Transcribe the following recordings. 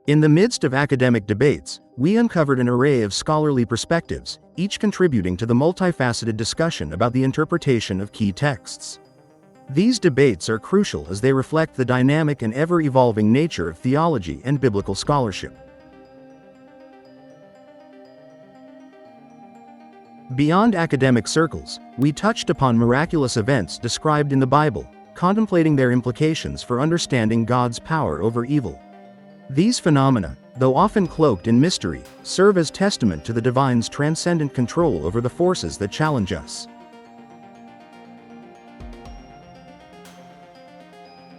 In the midst of academic debates, we uncovered an array of scholarly perspectives, each contributing to the multifaceted discussion about the interpretation of key texts. These debates are crucial as they reflect the dynamic and ever-evolving nature of theology and biblical scholarship. Beyond academic circles, we touched upon miraculous events described in the Bible, contemplating their implications for understanding God's power over evil. These phenomena, though often cloaked in mystery, serve as testament to the divine's transcendent control over the forces that challenge us.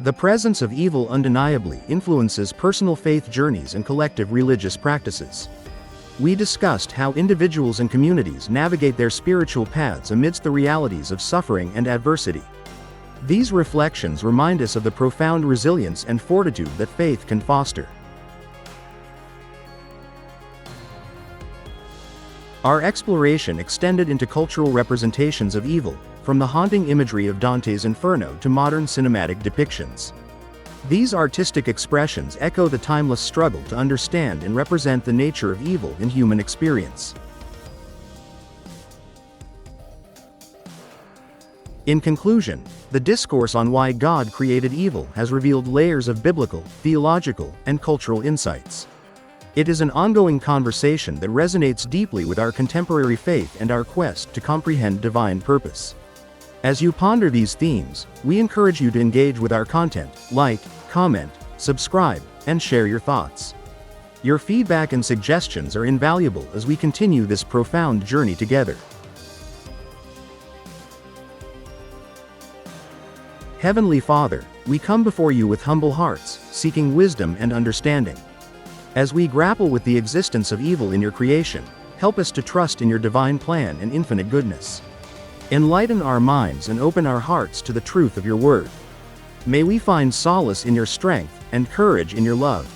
The presence of evil undeniably influences personal faith journeys and collective religious practices. We discussed how individuals and communities navigate their spiritual paths amidst the realities of suffering and adversity. These reflections remind us of the profound resilience and fortitude that faith can foster. Our exploration extended into cultural representations of evil, from the haunting imagery of Dante's Inferno to modern cinematic depictions. These artistic expressions echo the timeless struggle to understand and represent the nature of evil in human experience. In conclusion, the discourse on why God created evil has revealed layers of biblical, theological, and cultural insights. It is an ongoing conversation that resonates deeply with our contemporary faith and our quest to comprehend divine purpose. As you ponder these themes, we encourage you to engage with our content, like, comment, subscribe, and share your thoughts. Your feedback and suggestions are invaluable as we continue this profound journey together. Heavenly Father, we come before you with humble hearts, seeking wisdom and understanding. As we grapple with the existence of evil in your creation, help us to trust in your divine plan and infinite goodness. Enlighten our minds and open our hearts to the truth of your word. May we find solace in your strength and courage in your love.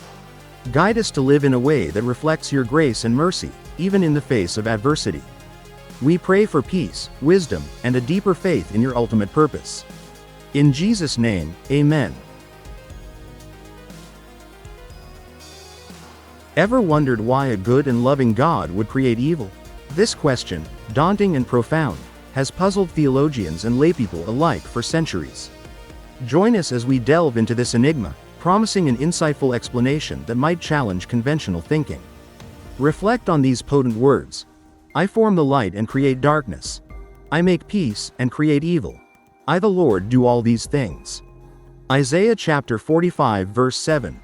Guide us to live in a way that reflects your grace and mercy, even in the face of adversity. We pray for peace, wisdom, and a deeper faith in your ultimate purpose. In Jesus' name, amen. Ever wondered why a good and loving God would create evil? This question, daunting and profound, has puzzled theologians and laypeople alike for centuries. Join us as we delve into this enigma, promising an insightful explanation that might challenge conventional thinking. Reflect on these potent words. I form the light and create darkness. I make peace and create evil. I the Lord do all these things. Isaiah chapter 45 verse 7.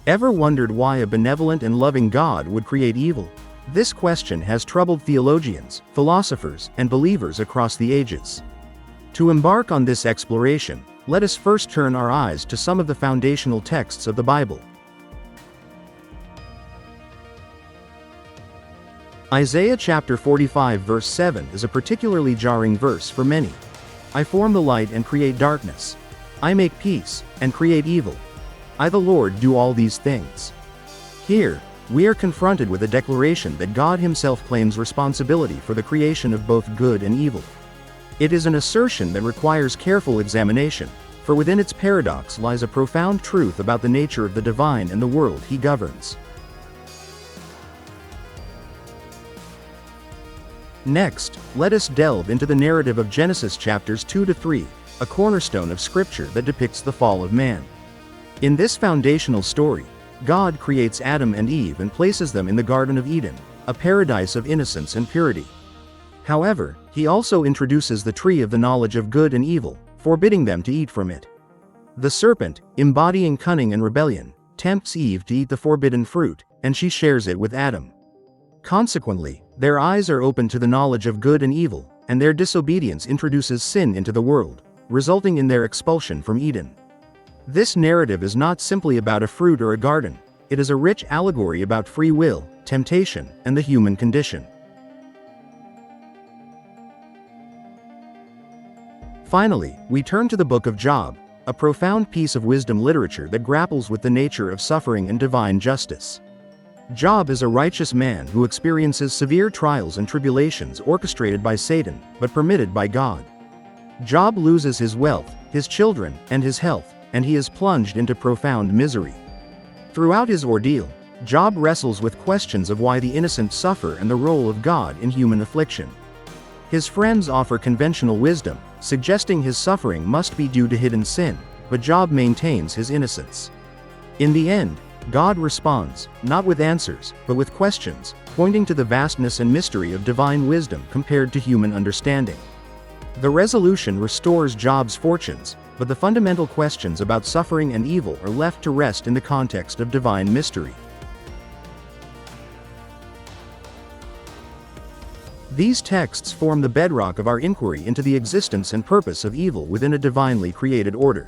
Ever wondered why a benevolent and loving God would create evil? This question has troubled theologians, philosophers, and believers across the ages. To embark on this exploration, let us first turn our eyes to some of the foundational texts of the Bible. Isaiah chapter 45 verse 7 is a particularly jarring verse for many. I form the light and create darkness. I make peace and create evil. I the Lord do all these things. Here, we are confronted with a declaration that God himself claims responsibility for the creation of both good and evil. It is an assertion that requires careful examination, for within its paradox lies a profound truth about the nature of the divine and the world he governs. Next, let us delve into the narrative of Genesis chapters 2 to 3, a cornerstone of scripture that depicts the fall of man. In this foundational story, God creates Adam and Eve and places them in the Garden of Eden, a paradise of innocence and purity. However, he also introduces the tree of the knowledge of good and evil, forbidding them to eat from it. The serpent, embodying cunning and rebellion, tempts Eve to eat the forbidden fruit, and she shares it with Adam. Consequently, their eyes are opened to the knowledge of good and evil, and their disobedience introduces sin into the world, resulting in their expulsion from Eden. This narrative is not simply about a fruit or a garden, it is a rich allegory about free will, temptation, and the human condition. Finally, we turn to the book of Job, a profound piece of wisdom literature that grapples with the nature of suffering and divine justice. Job is a righteous man who experiences severe trials and tribulations orchestrated by Satan, but permitted by God. Job loses his wealth, his children, and his health, and he is plunged into profound misery. Throughout his ordeal, Job wrestles with questions of why the innocent suffer and the role of God in human affliction. His friends offer conventional wisdom, suggesting his suffering must be due to hidden sin, but Job maintains his innocence. In the end, God responds, not with answers, but with questions, pointing to the vastness and mystery of divine wisdom compared to human understanding. The resolution restores Job's fortunes, but the fundamental questions about suffering and evil are left to rest in the context of divine mystery. These texts form the bedrock of our inquiry into the existence and purpose of evil within a divinely created order.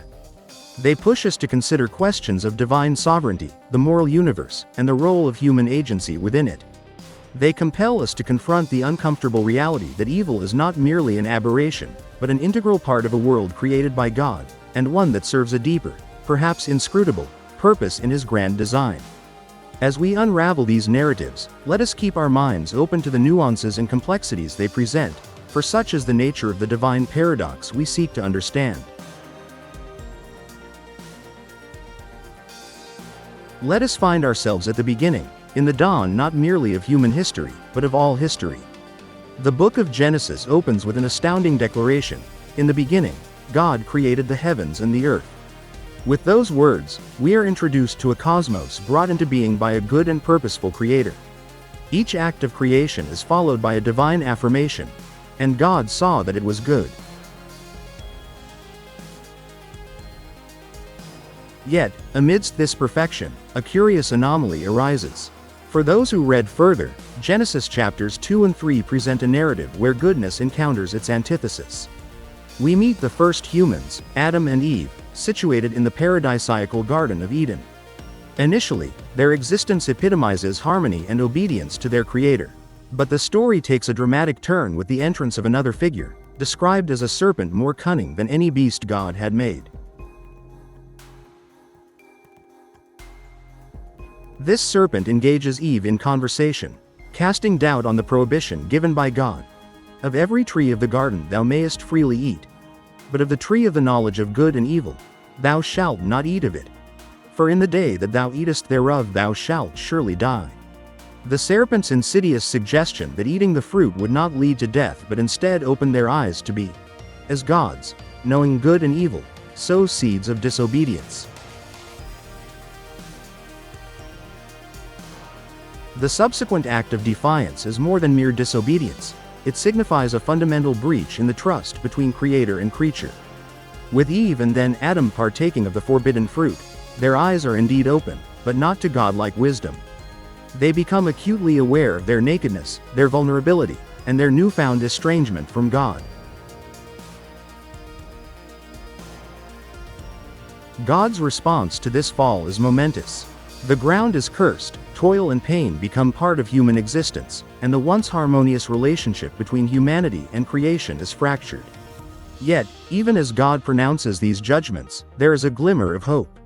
They push us to consider questions of divine sovereignty, the moral universe, and the role of human agency within it. They compel us to confront the uncomfortable reality that evil is not merely an aberration, but an integral part of a world created by God, and one that serves a deeper, perhaps inscrutable, purpose in His grand design. As we unravel these narratives, let us keep our minds open to the nuances and complexities they present, for such is the nature of the divine paradox we seek to understand. Let us find ourselves at the beginning, in the dawn not merely of human history, but of all history. The book of Genesis opens with an astounding declaration: "In the beginning, God created the heavens and the earth." With those words, we are introduced to a cosmos brought into being by a good and purposeful Creator. Each act of creation is followed by a divine affirmation, "And God saw that it was good." Yet, amidst this perfection, a curious anomaly arises. For those who read further, Genesis chapters 2 and 3 present a narrative where goodness encounters its antithesis. We meet the first humans, Adam and Eve, situated in the paradisiacal Garden of Eden. Initially, their existence epitomizes harmony and obedience to their Creator. But the story takes a dramatic turn with the entrance of another figure, described as a serpent more cunning than any beast God had made. This serpent engages Eve in conversation, casting doubt on the prohibition given by God. "Of every tree of the garden thou mayest freely eat, but of the tree of the knowledge of good and evil, thou shalt not eat of it. For in the day that thou eatest thereof thou shalt surely die." The serpent's insidious suggestion that eating the fruit would not lead to death but instead open their eyes to be, as gods, knowing good and evil, sows seeds of disobedience. The subsequent act of defiance is more than mere disobedience. It signifies a fundamental breach in the trust between Creator and creature. With Eve and then Adam partaking of the forbidden fruit, their eyes are indeed open, but not to godlike wisdom. They become acutely aware of their nakedness, their vulnerability, and their newfound estrangement from God. God's response to this fall is momentous. The ground is cursed, toil and pain become part of human existence, and the once harmonious relationship between humanity and creation is fractured. Yet, even as God pronounces these judgments, there is a glimmer of hope.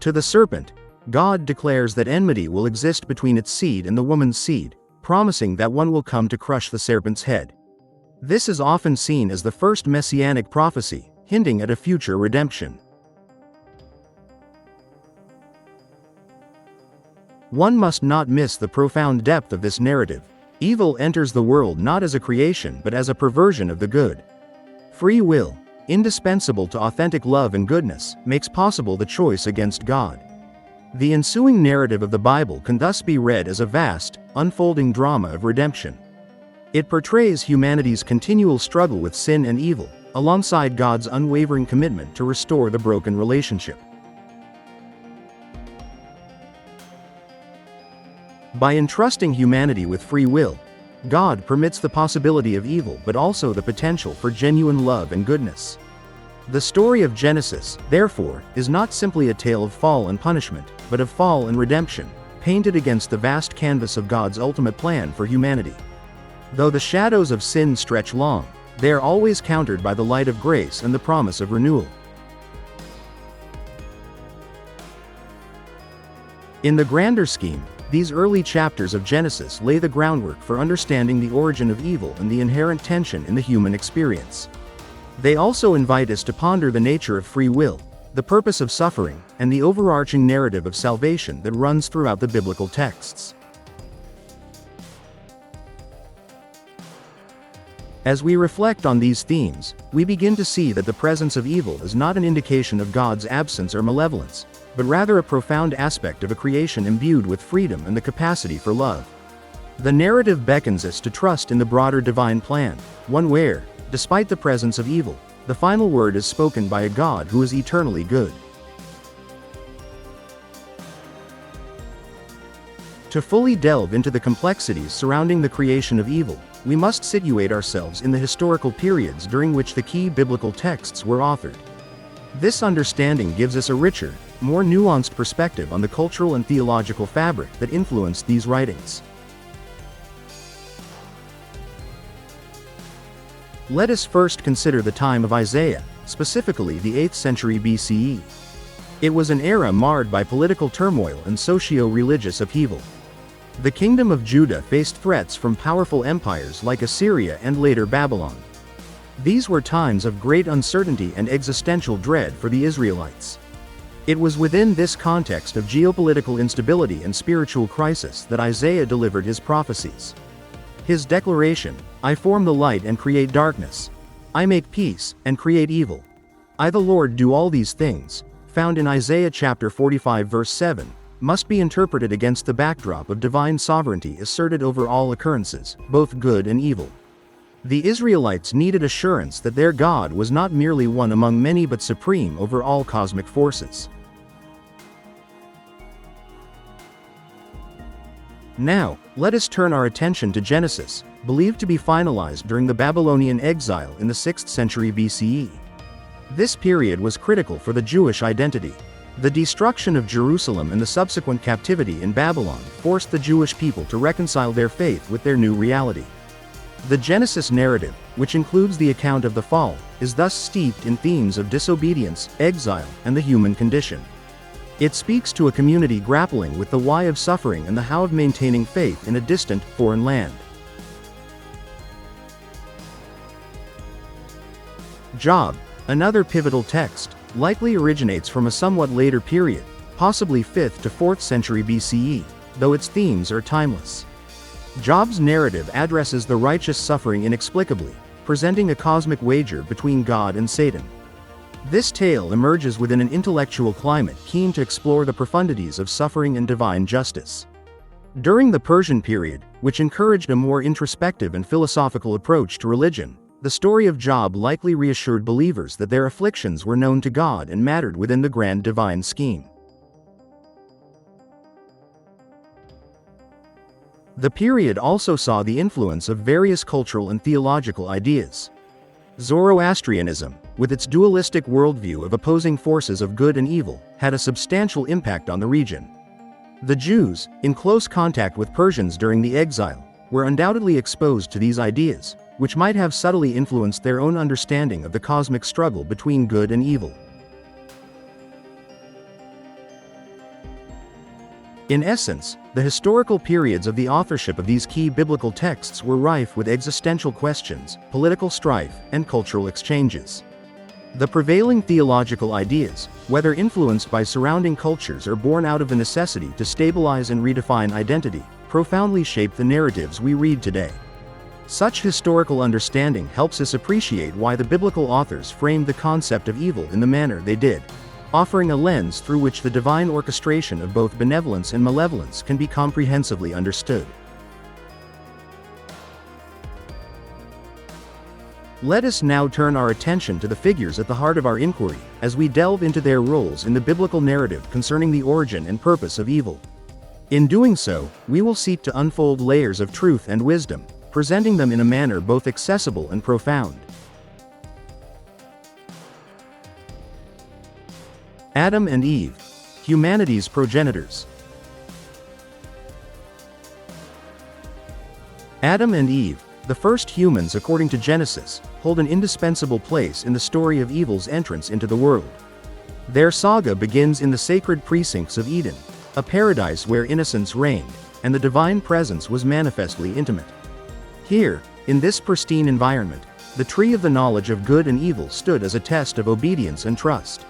To the serpent, God declares that enmity will exist between its seed and the woman's seed, promising that one will come to crush the serpent's head. This is often seen as the first messianic prophecy, hinting at a future redemption. One must not miss the profound depth of this narrative. Evil enters the world not as a creation but as a perversion of the good. Free will, indispensable to authentic love and goodness, makes possible the choice against God. The ensuing narrative of the Bible can thus be read as a vast, unfolding drama of redemption. It portrays humanity's continual struggle with sin and evil, alongside God's unwavering commitment to restore the broken relationship. By entrusting humanity with free will, God permits the possibility of evil but also the potential for genuine love and goodness. The story of Genesis, therefore, is not simply a tale of fall and punishment, but of fall and redemption, painted against the vast canvas of God's ultimate plan for humanity. Though the shadows of sin stretch long, they are always countered by the light of grace and the promise of renewal. In the grander scheme, these early chapters of Genesis lay the groundwork for understanding the origin of evil and the inherent tension in the human experience. They also invite us to ponder the nature of free will, the purpose of suffering, and the overarching narrative of salvation that runs throughout the biblical texts. As we reflect on these themes, we begin to see that the presence of evil is not an indication of God's absence or malevolence, but rather a profound aspect of a creation imbued with freedom and the capacity for love. The narrative beckons us to trust in the broader divine plan, one where, despite the presence of evil, the final word is spoken by a God who is eternally good. To fully delve into the complexities surrounding the creation of evil, we must situate ourselves in the historical periods during which the key biblical texts were authored. This understanding gives us a richer, more nuanced perspective on the cultural and theological fabric that influenced these writings. Let us first consider the time of Isaiah, specifically the 8th century BCE. It was an era marred by political turmoil and socio-religious upheaval. The kingdom of Judah faced threats from powerful empires like Assyria and later Babylon. These were times of great uncertainty and existential dread for the Israelites. It was within this context of geopolitical instability and spiritual crisis that Isaiah delivered his prophecies. His declaration, "I form the light and create darkness. I make peace and create evil. I the Lord do all these things," found in Isaiah chapter 45 verse 7, must be interpreted against the backdrop of divine sovereignty asserted over all occurrences, both good and evil. The Israelites needed assurance that their God was not merely one among many but supreme over all cosmic forces. Now, let us turn our attention to Genesis, believed to be finalized during the Babylonian exile in the 6th century BCE. This period was critical for the Jewish identity. The destruction of Jerusalem and the subsequent captivity in Babylon forced the Jewish people to reconcile their faith with their new reality. The Genesis narrative, which includes the account of the fall, is thus steeped in themes of disobedience, exile, and the human condition. It speaks to a community grappling with the why of suffering and the how of maintaining faith in a distant, foreign land. Job, another pivotal text, likely originates from a somewhat later period, possibly 5th to 4th century BCE, though its themes are timeless. Job's narrative addresses the righteous suffering inexplicably, presenting a cosmic wager between God and Satan. This tale emerges within an intellectual climate keen to explore the profundities of suffering and divine justice. During the Persian period, which encouraged a more introspective and philosophical approach to religion, the story of Job likely reassured believers that their afflictions were known to God and mattered within the grand divine scheme. The period also saw the influence of various cultural and theological ideas. Zoroastrianism, with its dualistic worldview of opposing forces of good and evil, had a substantial impact on the region. The Jews, in close contact with Persians during the exile, were undoubtedly exposed to these ideas, which might have subtly influenced their own understanding of the cosmic struggle between good and evil. In essence, the historical periods of the authorship of these key biblical texts were rife with existential questions, political strife, and cultural exchanges. The prevailing theological ideas, whether influenced by surrounding cultures or born out of the necessity to stabilize and redefine identity, profoundly shape the narratives we read today. Such historical understanding helps us appreciate why the biblical authors framed the concept of evil in the manner they did, offering a lens through which the divine orchestration of both benevolence and malevolence can be comprehensively understood. Let us now turn our attention to the figures at the heart of our inquiry, as we delve into their roles in the biblical narrative concerning the origin and purpose of evil. In doing so, we will seek to unfold layers of truth and wisdom, presenting them in a manner both accessible and profound. Adam and Eve, humanity's progenitors. Adam and Eve, the first humans according to Genesis, hold an indispensable place in the story of evil's entrance into the world. Their saga begins in the sacred precincts of Eden, a paradise where innocence reigned, and the divine presence was manifestly intimate. Here, in this pristine environment, the tree of the knowledge of good and evil stood as a test of obedience and trust.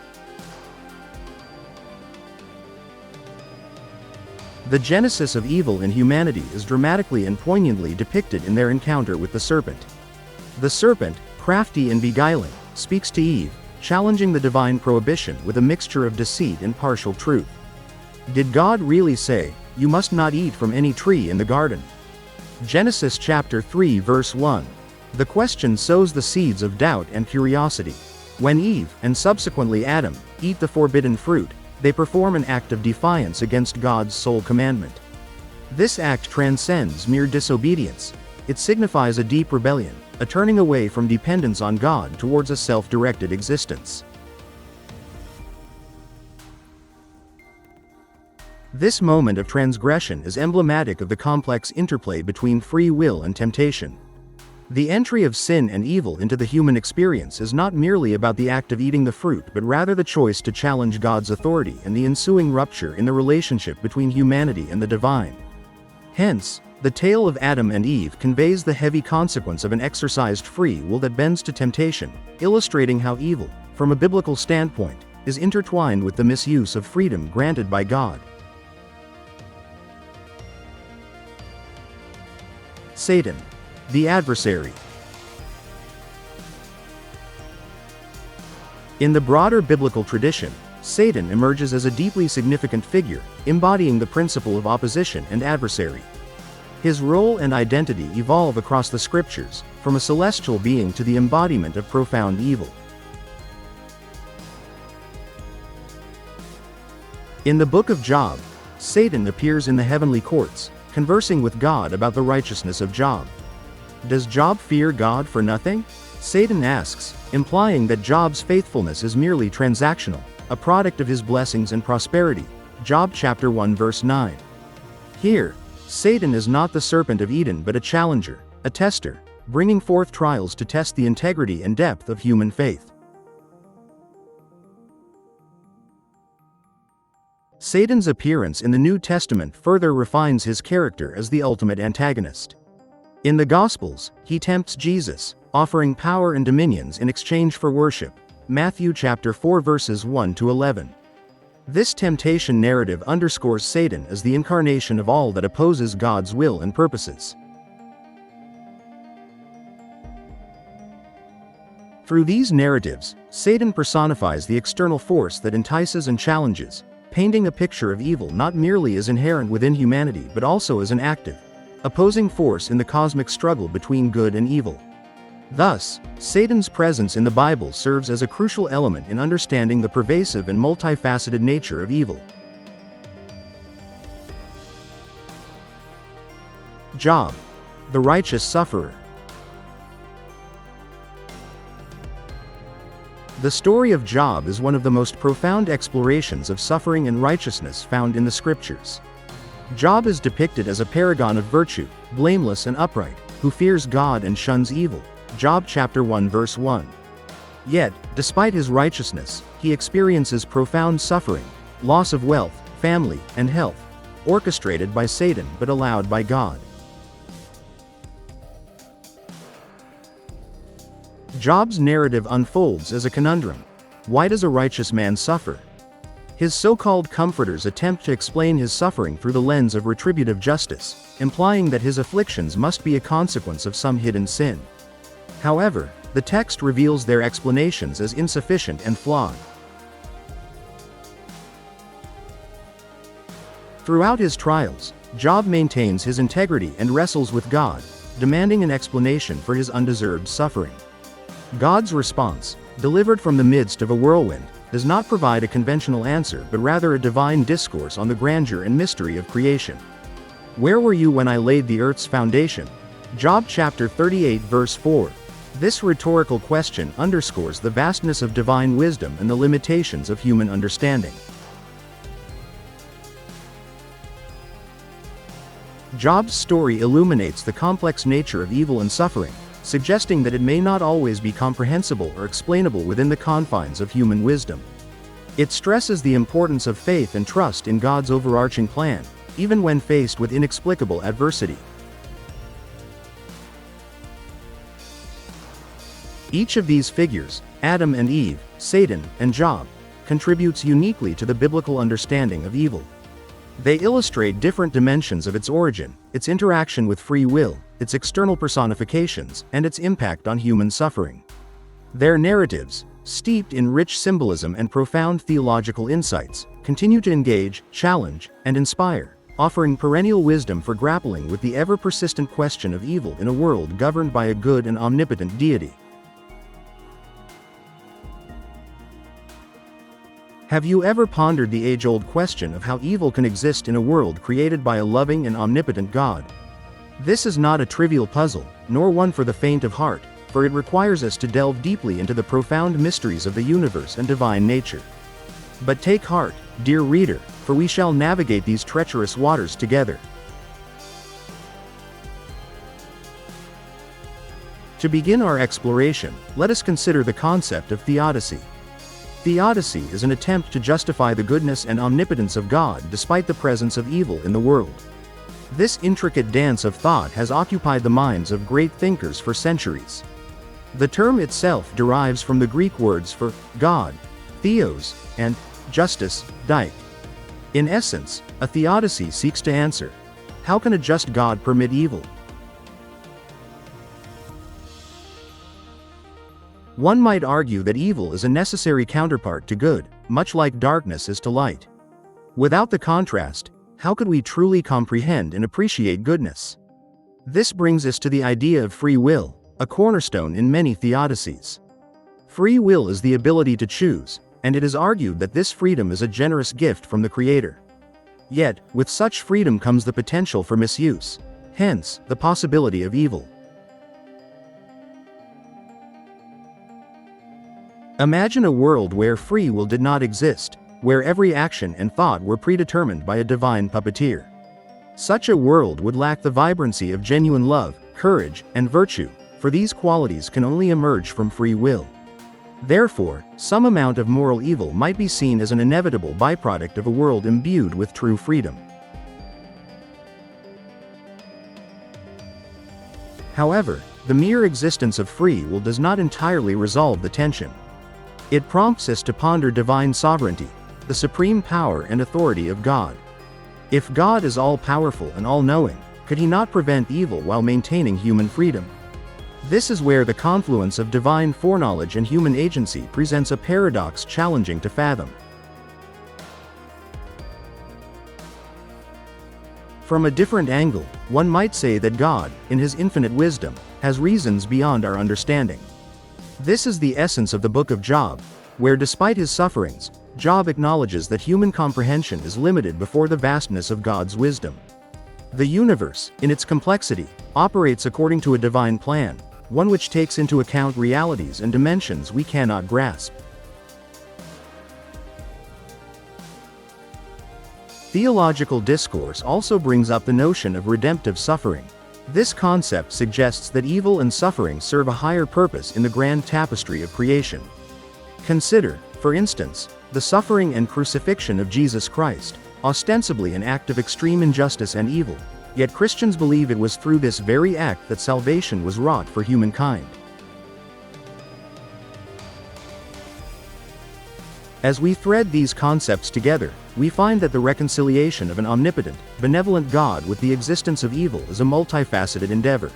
The genesis of evil in humanity is dramatically and poignantly depicted in their encounter with the serpent. The serpent, crafty and beguiling, speaks to Eve, challenging the divine prohibition with a mixture of deceit and partial truth. Did God really say, "You must not eat from any tree in the garden"? Genesis chapter 3 verse 1. The question sows the seeds of doubt and curiosity. When Eve, and subsequently Adam, eat the forbidden fruit, they perform an act of defiance against God's sole commandment. This act transcends mere disobedience. It signifies a deep rebellion, a turning away from dependence on God towards a self-directed existence. This moment of transgression is emblematic of the complex interplay between free will and temptation. The entry of sin and evil into the human experience is not merely about the act of eating the fruit but rather the choice to challenge God's authority and the ensuing rupture in the relationship between humanity and the divine. Hence, the tale of Adam and Eve conveys the heavy consequence of an exercised free will that bends to temptation, illustrating how evil, from a biblical standpoint, is intertwined with the misuse of freedom granted by God. Satan, the adversary. In the broader biblical tradition, Satan emerges as a deeply significant figure, embodying the principle of opposition and adversary. His role and identity evolve across the scriptures, from a celestial being to the embodiment of profound evil. In the book of Job, Satan appears in the heavenly courts, conversing with God about the righteousness of Job. Does Job fear God for nothing? Satan asks, implying that Job's faithfulness is merely transactional, a product of his blessings and prosperity. Job chapter 1 verse 9. Here, Satan is not the serpent of Eden but a challenger, a tester, bringing forth trials to test the integrity and depth of human faith. Satan's appearance in the New Testament further refines his character as the ultimate antagonist. In the Gospels, he tempts Jesus, offering power and dominions in exchange for worship. Matthew chapter 4 verses 1 to 11. This temptation narrative underscores Satan as the incarnation of all that opposes God's will and purposes. Through these narratives, Satan personifies the external force that entices and challenges, painting a picture of evil not merely as inherent within humanity but also as an active, opposing force in the cosmic struggle between good and evil. Thus, Satan's presence in the Bible serves as a crucial element in understanding the pervasive and multifaceted nature of evil. Job, the righteous sufferer. The story of Job is one of the most profound explorations of suffering and righteousness found in the scriptures. Job is depicted as a paragon of virtue, blameless and upright, who fears God and shuns evil. Job chapter 1 verse 1. Yet, despite his righteousness, he experiences profound suffering, loss of wealth, family, and health, orchestrated by Satan but allowed by God. Job's narrative unfolds as a conundrum. Why does a righteous man suffer? His so-called comforters attempt to explain his suffering through the lens of retributive justice, implying that his afflictions must be a consequence of some hidden sin. However, the text reveals their explanations as insufficient and flawed. Throughout his trials, Job maintains his integrity and wrestles with God, demanding an explanation for his undeserved suffering. God's response, delivered from the midst of a whirlwind, does not provide a conventional answer but rather a divine discourse on the grandeur and mystery of creation. Where were you when I laid the earth's foundation? Job chapter 38 verse 4. This rhetorical question underscores the vastness of divine wisdom and the limitations of human understanding. Job's story illuminates the complex nature of evil and suffering, suggesting that it may not always be comprehensible or explainable within the confines of human wisdom. It stresses the importance of faith and trust in God's overarching plan, even when faced with inexplicable adversity. Each of these figures, Adam and Eve, Satan, and Job, contributes uniquely to the biblical understanding of evil. They illustrate different dimensions of its origin, its interaction with free will, its external personifications, and its impact on human suffering. Their narratives, steeped in rich symbolism and profound theological insights, continue to engage, challenge, and inspire, offering perennial wisdom for grappling with the ever-persistent question of evil in a world governed by a good and omnipotent deity. Have you ever pondered the age-old question of how evil can exist in a world created by a loving and omnipotent God? This is not a trivial puzzle, nor one for the faint of heart, for it requires us to delve deeply into the profound mysteries of the universe and divine nature. But take heart, dear reader, for we shall navigate these treacherous waters together. To begin our exploration, let us consider the concept of theodicy. Theodicy is an attempt to justify the goodness and omnipotence of God despite the presence of evil in the world. This intricate dance of thought has occupied the minds of great thinkers for centuries. The term itself derives from the Greek words for God, theos, and justice, dike. In essence, a theodicy seeks to answer, how can a just God permit evil? One might argue that evil is a necessary counterpart to good, much like darkness is to light. Without the contrast, how could we truly comprehend and appreciate goodness? This brings us to the idea of free will, a cornerstone in many theodicies. Free will is the ability to choose, and it is argued that this freedom is a generous gift from the Creator. Yet, with such freedom comes the potential for misuse, hence, the possibility of evil. Imagine a world where free will did not exist, where every action and thought were predetermined by a divine puppeteer. Such a world would lack the vibrancy of genuine love, courage, and virtue, for these qualities can only emerge from free will. Therefore, some amount of moral evil might be seen as an inevitable byproduct of a world imbued with true freedom. However, the mere existence of free will does not entirely resolve the tension. It prompts us to ponder divine sovereignty, the supreme power and authority of God. If God is all-powerful and all-knowing, could he not prevent evil while maintaining human freedom? This is where the confluence of divine foreknowledge and human agency presents a paradox challenging to fathom. From a different angle, one might say that God, in his infinite wisdom, has reasons beyond our understanding. This is the essence of the book of Job, where despite his sufferings, Job acknowledges that human comprehension is limited before the vastness of God's wisdom. The universe, in its complexity, operates according to a divine plan, one which takes into account realities and dimensions we cannot grasp. Theological discourse also brings up the notion of redemptive suffering. This concept suggests that evil and suffering serve a higher purpose in the grand tapestry of creation. Consider, for instance, the suffering and crucifixion of Jesus Christ, ostensibly an act of extreme injustice and evil, yet Christians believe it was through this very act that salvation was wrought for humankind. As we thread these concepts together, we find that the reconciliation of an omnipotent, benevolent God with the existence of evil is a multifaceted endeavor.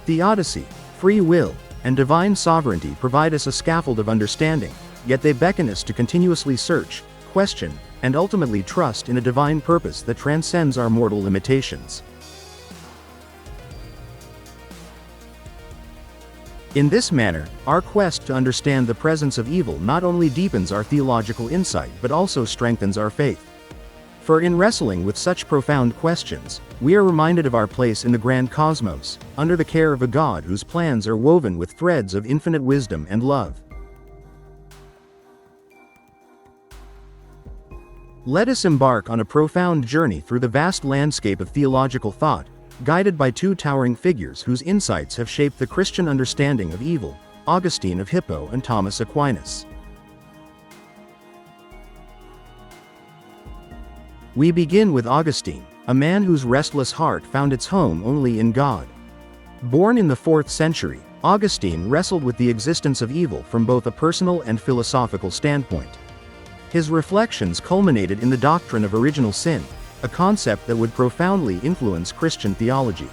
Theodicy, free will, and divine sovereignty provide us a scaffold of understanding, yet they beckon us to continuously search, question, and ultimately trust in a divine purpose that transcends our mortal limitations. In this manner, our quest to understand the presence of evil not only deepens our theological insight but also strengthens our faith. For in wrestling with such profound questions, we are reminded of our place in the grand cosmos, under the care of a God whose plans are woven with threads of infinite wisdom and love. Let us embark on a profound journey through the vast landscape of theological thought, guided by two towering figures whose insights have shaped the Christian understanding of evil, Augustine of Hippo and Thomas Aquinas. We begin with Augustine, a man whose restless heart found its home only in God. Born in the 4th century, Augustine wrestled with the existence of evil from both a personal and philosophical standpoint. His reflections culminated in the doctrine of original sin, a concept that would profoundly influence Christian theology.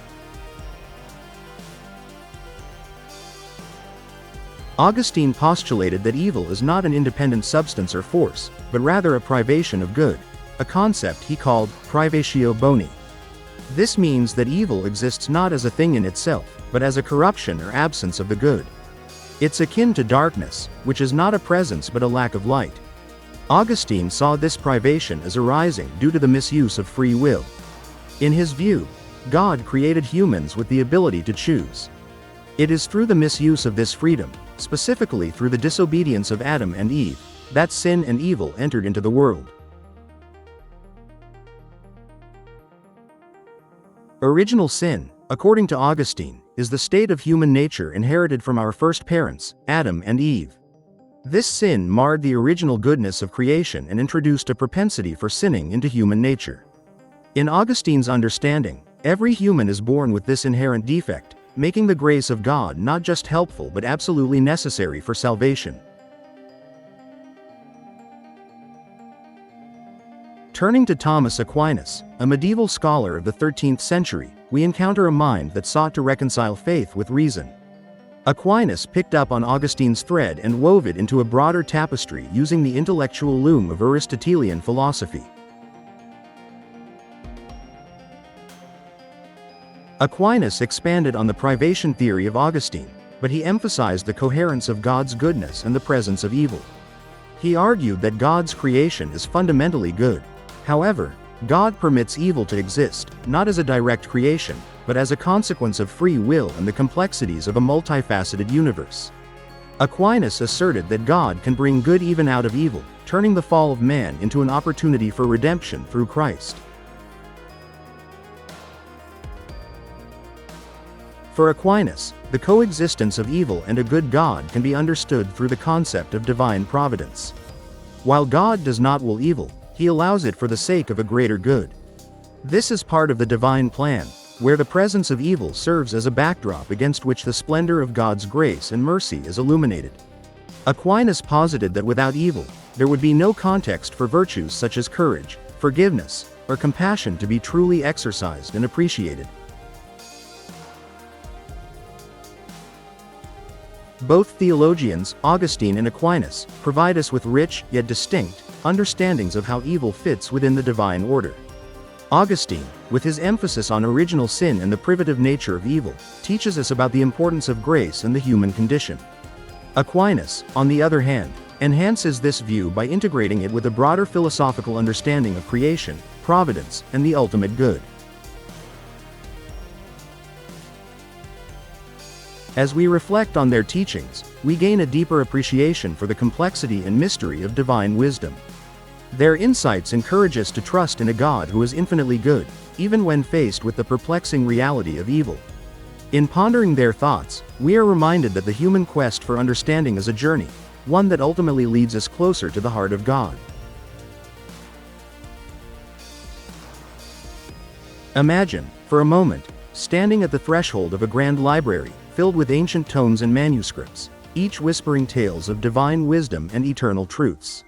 Augustine postulated that evil is not an independent substance or force, but rather a privation of good, a concept he called privatio boni. This means that evil exists not as a thing in itself, but as a corruption or absence of the good. It's akin to darkness, which is not a presence but a lack of light. Augustine saw this privation as arising due to the misuse of free will. In his view, God created humans with the ability to choose. It is through the misuse of this freedom, specifically through the disobedience of Adam and Eve, that sin and evil entered into the world. Original sin, according to Augustine, is the state of human nature inherited from our first parents, Adam and Eve. This sin marred the original goodness of creation and introduced a propensity for sinning into human nature. In Augustine's understanding, every human is born with this inherent defect, making the grace of God not just helpful but absolutely necessary for salvation. Turning to Thomas Aquinas, a medieval scholar of the 13th century, we encounter a mind that sought to reconcile faith with reason. Aquinas picked up on Augustine's thread and wove it into a broader tapestry using the intellectual loom of Aristotelian philosophy. Aquinas expanded on the privation theory of Augustine, but he emphasized the coherence of God's goodness and the presence of evil. He argued that God's creation is fundamentally good. However, God permits evil to exist, not as a direct creation, but as a consequence of free will and the complexities of a multifaceted universe. Aquinas asserted that God can bring good even out of evil, turning the fall of man into an opportunity for redemption through Christ. For Aquinas, the coexistence of evil and a good God can be understood through the concept of divine providence. While God does not will evil, he allows it for the sake of a greater good. This is part of the divine plan, where the presence of evil serves as a backdrop against which the splendor of God's grace and mercy is illuminated. Aquinas posited that without evil, there would be no context for virtues such as courage, forgiveness, or compassion to be truly exercised and appreciated. Both theologians, Augustine and Aquinas, provide us with rich, yet distinct, understandings of how evil fits within the divine order. Augustine, with his emphasis on original sin and the privative nature of evil, teaches us about the importance of grace and the human condition. Aquinas, on the other hand, enhances this view by integrating it with a broader philosophical understanding of creation, providence, and the ultimate good. As we reflect on their teachings, we gain a deeper appreciation for the complexity and mystery of divine wisdom. Their insights encourage us to trust in a God who is infinitely good, even when faced with the perplexing reality of evil. In pondering their thoughts, we are reminded that the human quest for understanding is a journey, one that ultimately leads us closer to the heart of God. Imagine, for a moment, standing at the threshold of a grand library, filled with ancient tomes and manuscripts, each whispering tales of divine wisdom and eternal truths.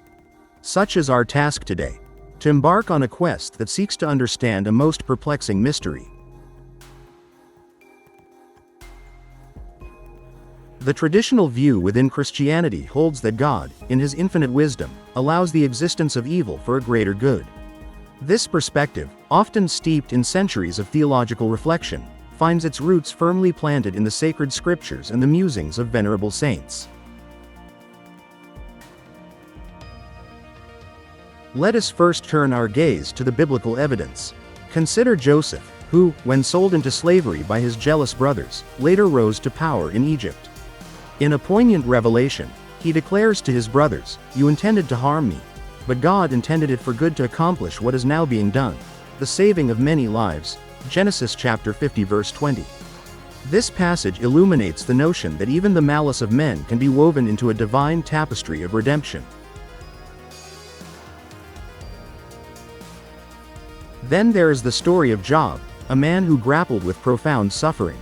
Such is our task today, to embark on a quest that seeks to understand a most perplexing mystery. The traditional view within Christianity holds that God, in his infinite wisdom, allows the existence of evil for a greater good. This perspective, often steeped in centuries of theological reflection, finds its roots firmly planted in the sacred scriptures and the musings of venerable saints. Let us first turn our gaze to the biblical evidence. Consider Joseph, who, when sold into slavery by his jealous brothers, later rose to power in Egypt. In a poignant revelation, he declares to his brothers, "You intended to harm me, but God intended it for good to accomplish what is now being done, the saving of many lives." Genesis chapter 50 verse 20. This passage illuminates the notion that even the malice of men can be woven into a divine tapestry of redemption. Then there is the story of Job, a man who grappled with profound suffering.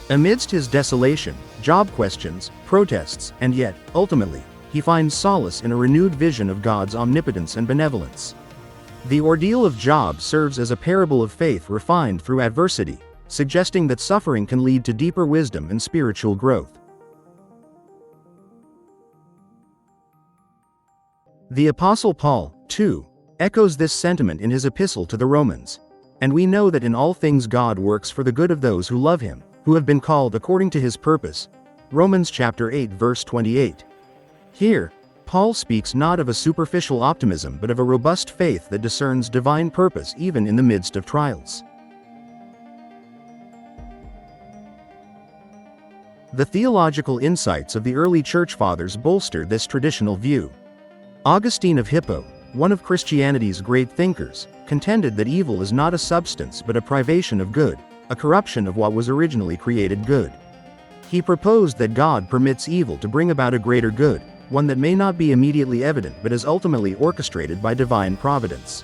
Amidst his desolation, Job questions, protests, and yet, ultimately, he finds solace in a renewed vision of God's omnipotence and benevolence. The ordeal of Job serves as a parable of faith refined through adversity, suggesting that suffering can lead to deeper wisdom and spiritual growth. The Apostle Paul, too, echoes this sentiment in his epistle to the Romans. And we know that in all things God works for the good of those who love him, who have been called according to his purpose. Romans chapter 8 verse 28. Here, Paul speaks not of a superficial optimism but of a robust faith that discerns divine purpose even in the midst of trials. The theological insights of the early church fathers bolster this traditional view. Augustine of Hippo, one of Christianity's great thinkers, contended that evil is not a substance but a privation of good, a corruption of what was originally created good. He proposed that God permits evil to bring about a greater good, one that may not be immediately evident but is ultimately orchestrated by divine providence.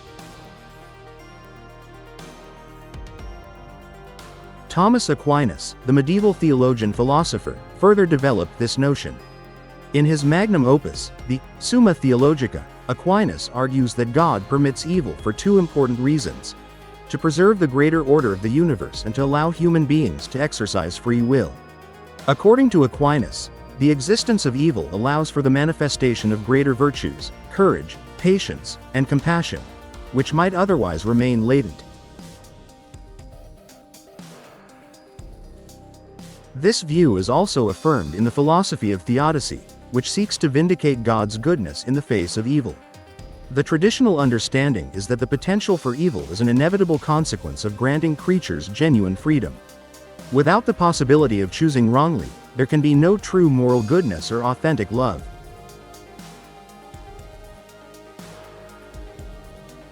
Thomas Aquinas, the medieval theologian-philosopher, further developed this notion. In his magnum opus, the Summa Theologica, Aquinas argues that God permits evil for two important reasons: to preserve the greater order of the universe and to allow human beings to exercise free will. According to Aquinas, the existence of evil allows for the manifestation of greater virtues, courage, patience, and compassion, which might otherwise remain latent. This view is also affirmed in the philosophy of theodicy, which seeks to vindicate God's goodness in the face of evil. The traditional understanding is that the potential for evil is an inevitable consequence of granting creatures genuine freedom. Without the possibility of choosing wrongly, there can be no true moral goodness or authentic love.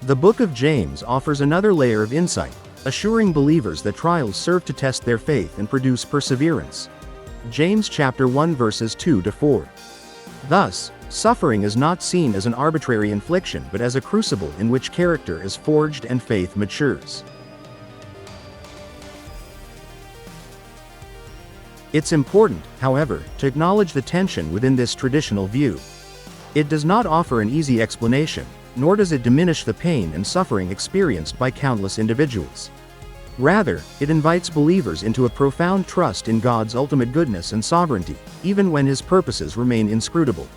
The Book of James offers another layer of insight, assuring believers that trials serve to test their faith and produce perseverance. James chapter 1 verses 2 to 4. Thus, suffering is not seen as an arbitrary infliction but as a crucible in which character is forged and faith matures. It's important, however, to acknowledge the tension within this traditional view. It does not offer an easy explanation, nor does it diminish the pain and suffering experienced by countless individuals. Rather, it invites believers into a profound trust in God's ultimate goodness and sovereignty, even when his purposes remain inscrutable.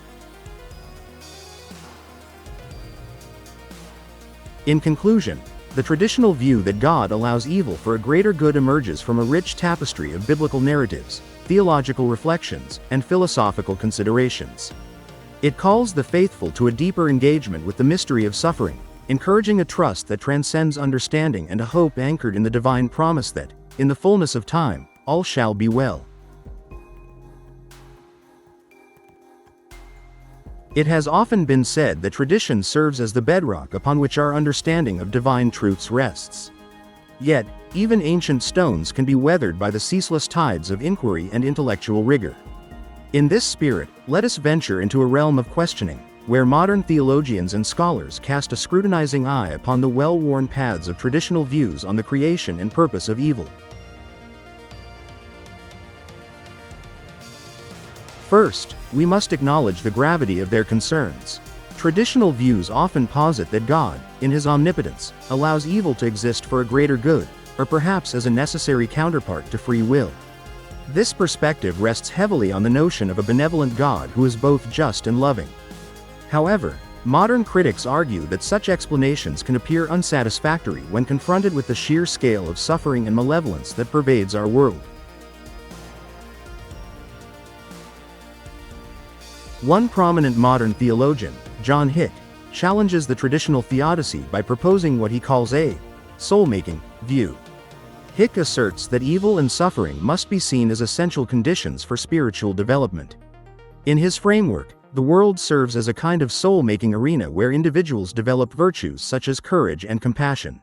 In conclusion, the traditional view that God allows evil for a greater good emerges from a rich tapestry of biblical narratives, theological reflections, and philosophical considerations. It calls the faithful to a deeper engagement with the mystery of suffering, encouraging a trust that transcends understanding and a hope anchored in the divine promise that, in the fullness of time, all shall be well. It has often been said that tradition serves as the bedrock upon which our understanding of divine truths rests. Yet, even ancient stones can be weathered by the ceaseless tides of inquiry and intellectual rigor. In this spirit, let us venture into a realm of questioning, where modern theologians and scholars cast a scrutinizing eye upon the well-worn paths of traditional views on the creation and purpose of evil. First, we must acknowledge the gravity of their concerns. Traditional views often posit that God, in his omnipotence, allows evil to exist for a greater good, or perhaps as a necessary counterpart to free will. This perspective rests heavily on the notion of a benevolent God who is both just and loving. However, modern critics argue that such explanations can appear unsatisfactory when confronted with the sheer scale of suffering and malevolence that pervades our world. One prominent modern theologian, John Hick, challenges the traditional theodicy by proposing what he calls a soul-making view. Hick asserts that evil and suffering must be seen as essential conditions for spiritual development. In his framework, the world serves as a kind of soul-making arena where individuals develop virtues such as courage and compassion.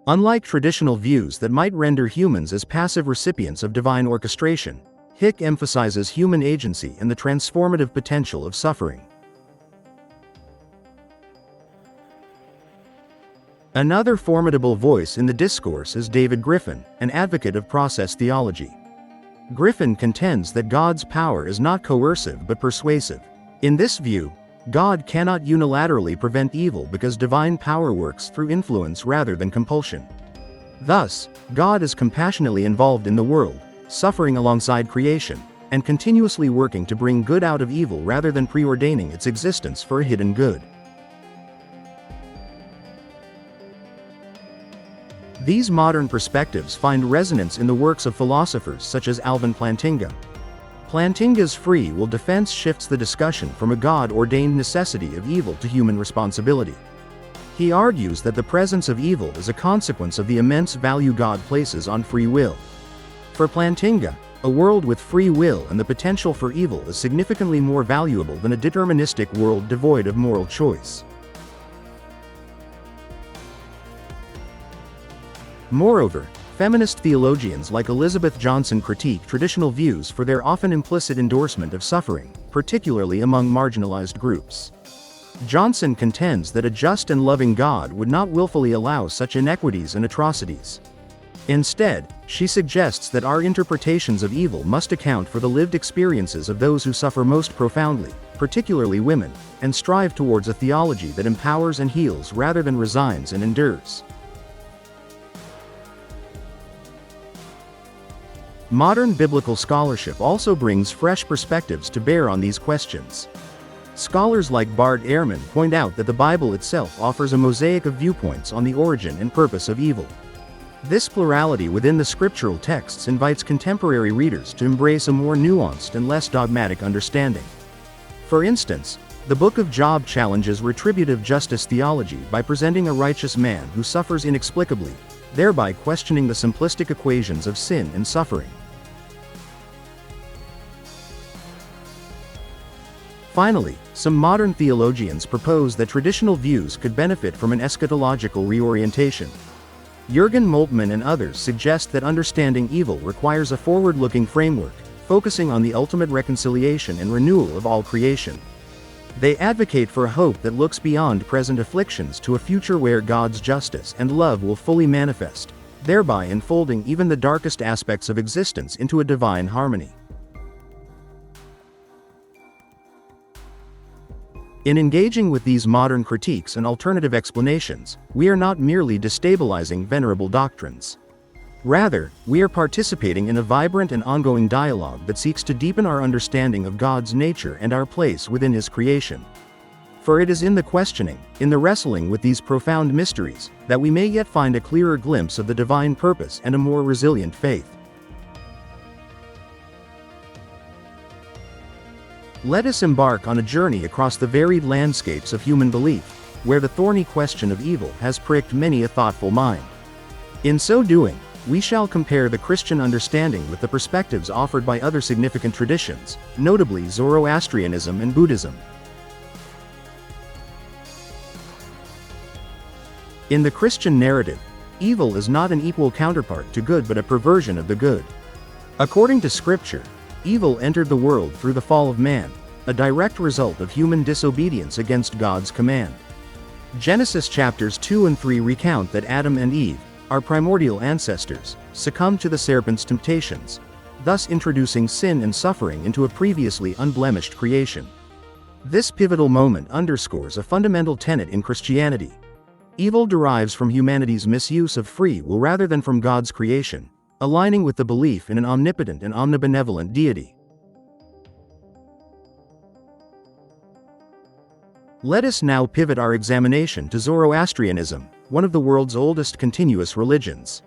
Unlike traditional views that might render humans as passive recipients of divine orchestration, Hick emphasizes human agency and the transformative potential of suffering. Another formidable voice in the discourse is David Griffin, an advocate of process theology. Griffin contends that God's power is not coercive but persuasive. In this view, God cannot unilaterally prevent evil because divine power works through influence rather than compulsion. Thus, God is compassionately involved in the world, suffering alongside creation, and continuously working to bring good out of evil rather than preordaining its existence for a hidden good. These modern perspectives find resonance in the works of philosophers such as Alvin Plantinga. Plantinga's free will defense shifts the discussion from a God-ordained necessity of evil to human responsibility. He argues that the presence of evil is a consequence of the immense value God places on free will. For Plantinga, a world with free will and the potential for evil is significantly more valuable than a deterministic world devoid of moral choice. Moreover, feminist theologians like Elizabeth Johnson critique traditional views for their often implicit endorsement of suffering, particularly among marginalized groups. Johnson contends that a just and loving God would not willfully allow such inequities and atrocities. Instead, she suggests that our interpretations of evil must account for the lived experiences of those who suffer most profoundly, particularly women, and strive towards a theology that empowers and heals rather than resigns and endures. Modern biblical scholarship also brings fresh perspectives to bear on these questions. Scholars like Bart Ehrman point out that the Bible itself offers a mosaic of viewpoints on the origin and purpose of evil. This plurality within the scriptural texts invites contemporary readers to embrace a more nuanced and less dogmatic understanding. For instance, the Book of Job challenges retributive justice theology by presenting a righteous man who suffers inexplicably, thereby questioning the simplistic equations of sin and suffering. Finally, some modern theologians propose that traditional views could benefit from an eschatological reorientation. Jürgen Moltmann and others suggest that understanding evil requires a forward-looking framework, focusing on the ultimate reconciliation and renewal of all creation. They advocate for a hope that looks beyond present afflictions to a future where God's justice and love will fully manifest, thereby enfolding even the darkest aspects of existence into a divine harmony. In engaging with these modern critiques and alternative explanations, we are not merely destabilizing venerable doctrines. Rather, we are participating in a vibrant and ongoing dialogue that seeks to deepen our understanding of God's nature and our place within His creation. For it is in the questioning, in the wrestling with these profound mysteries, that we may yet find a clearer glimpse of the divine purpose and a more resilient faith. Let us embark on a journey across the varied landscapes of human belief, where the thorny question of evil has pricked many a thoughtful mind. In so doing, we shall compare the Christian understanding with the perspectives offered by other significant traditions, notably Zoroastrianism and Buddhism. In the Christian narrative, evil is not an equal counterpart to good but a perversion of the good. According to Scripture, evil entered the world through the fall of man, a direct result of human disobedience against God's command. Genesis chapters 2 and 3 recount that Adam and Eve, our primordial ancestors, succumbed to the serpent's temptations, thus introducing sin and suffering into a previously unblemished creation. This pivotal moment underscores a fundamental tenet in Christianity. Evil derives from humanity's misuse of free will rather than from God's creation, aligning with the belief in an omnipotent and omnibenevolent deity. Let us now pivot our examination to Zoroastrianism, one of the world's oldest continuous religions.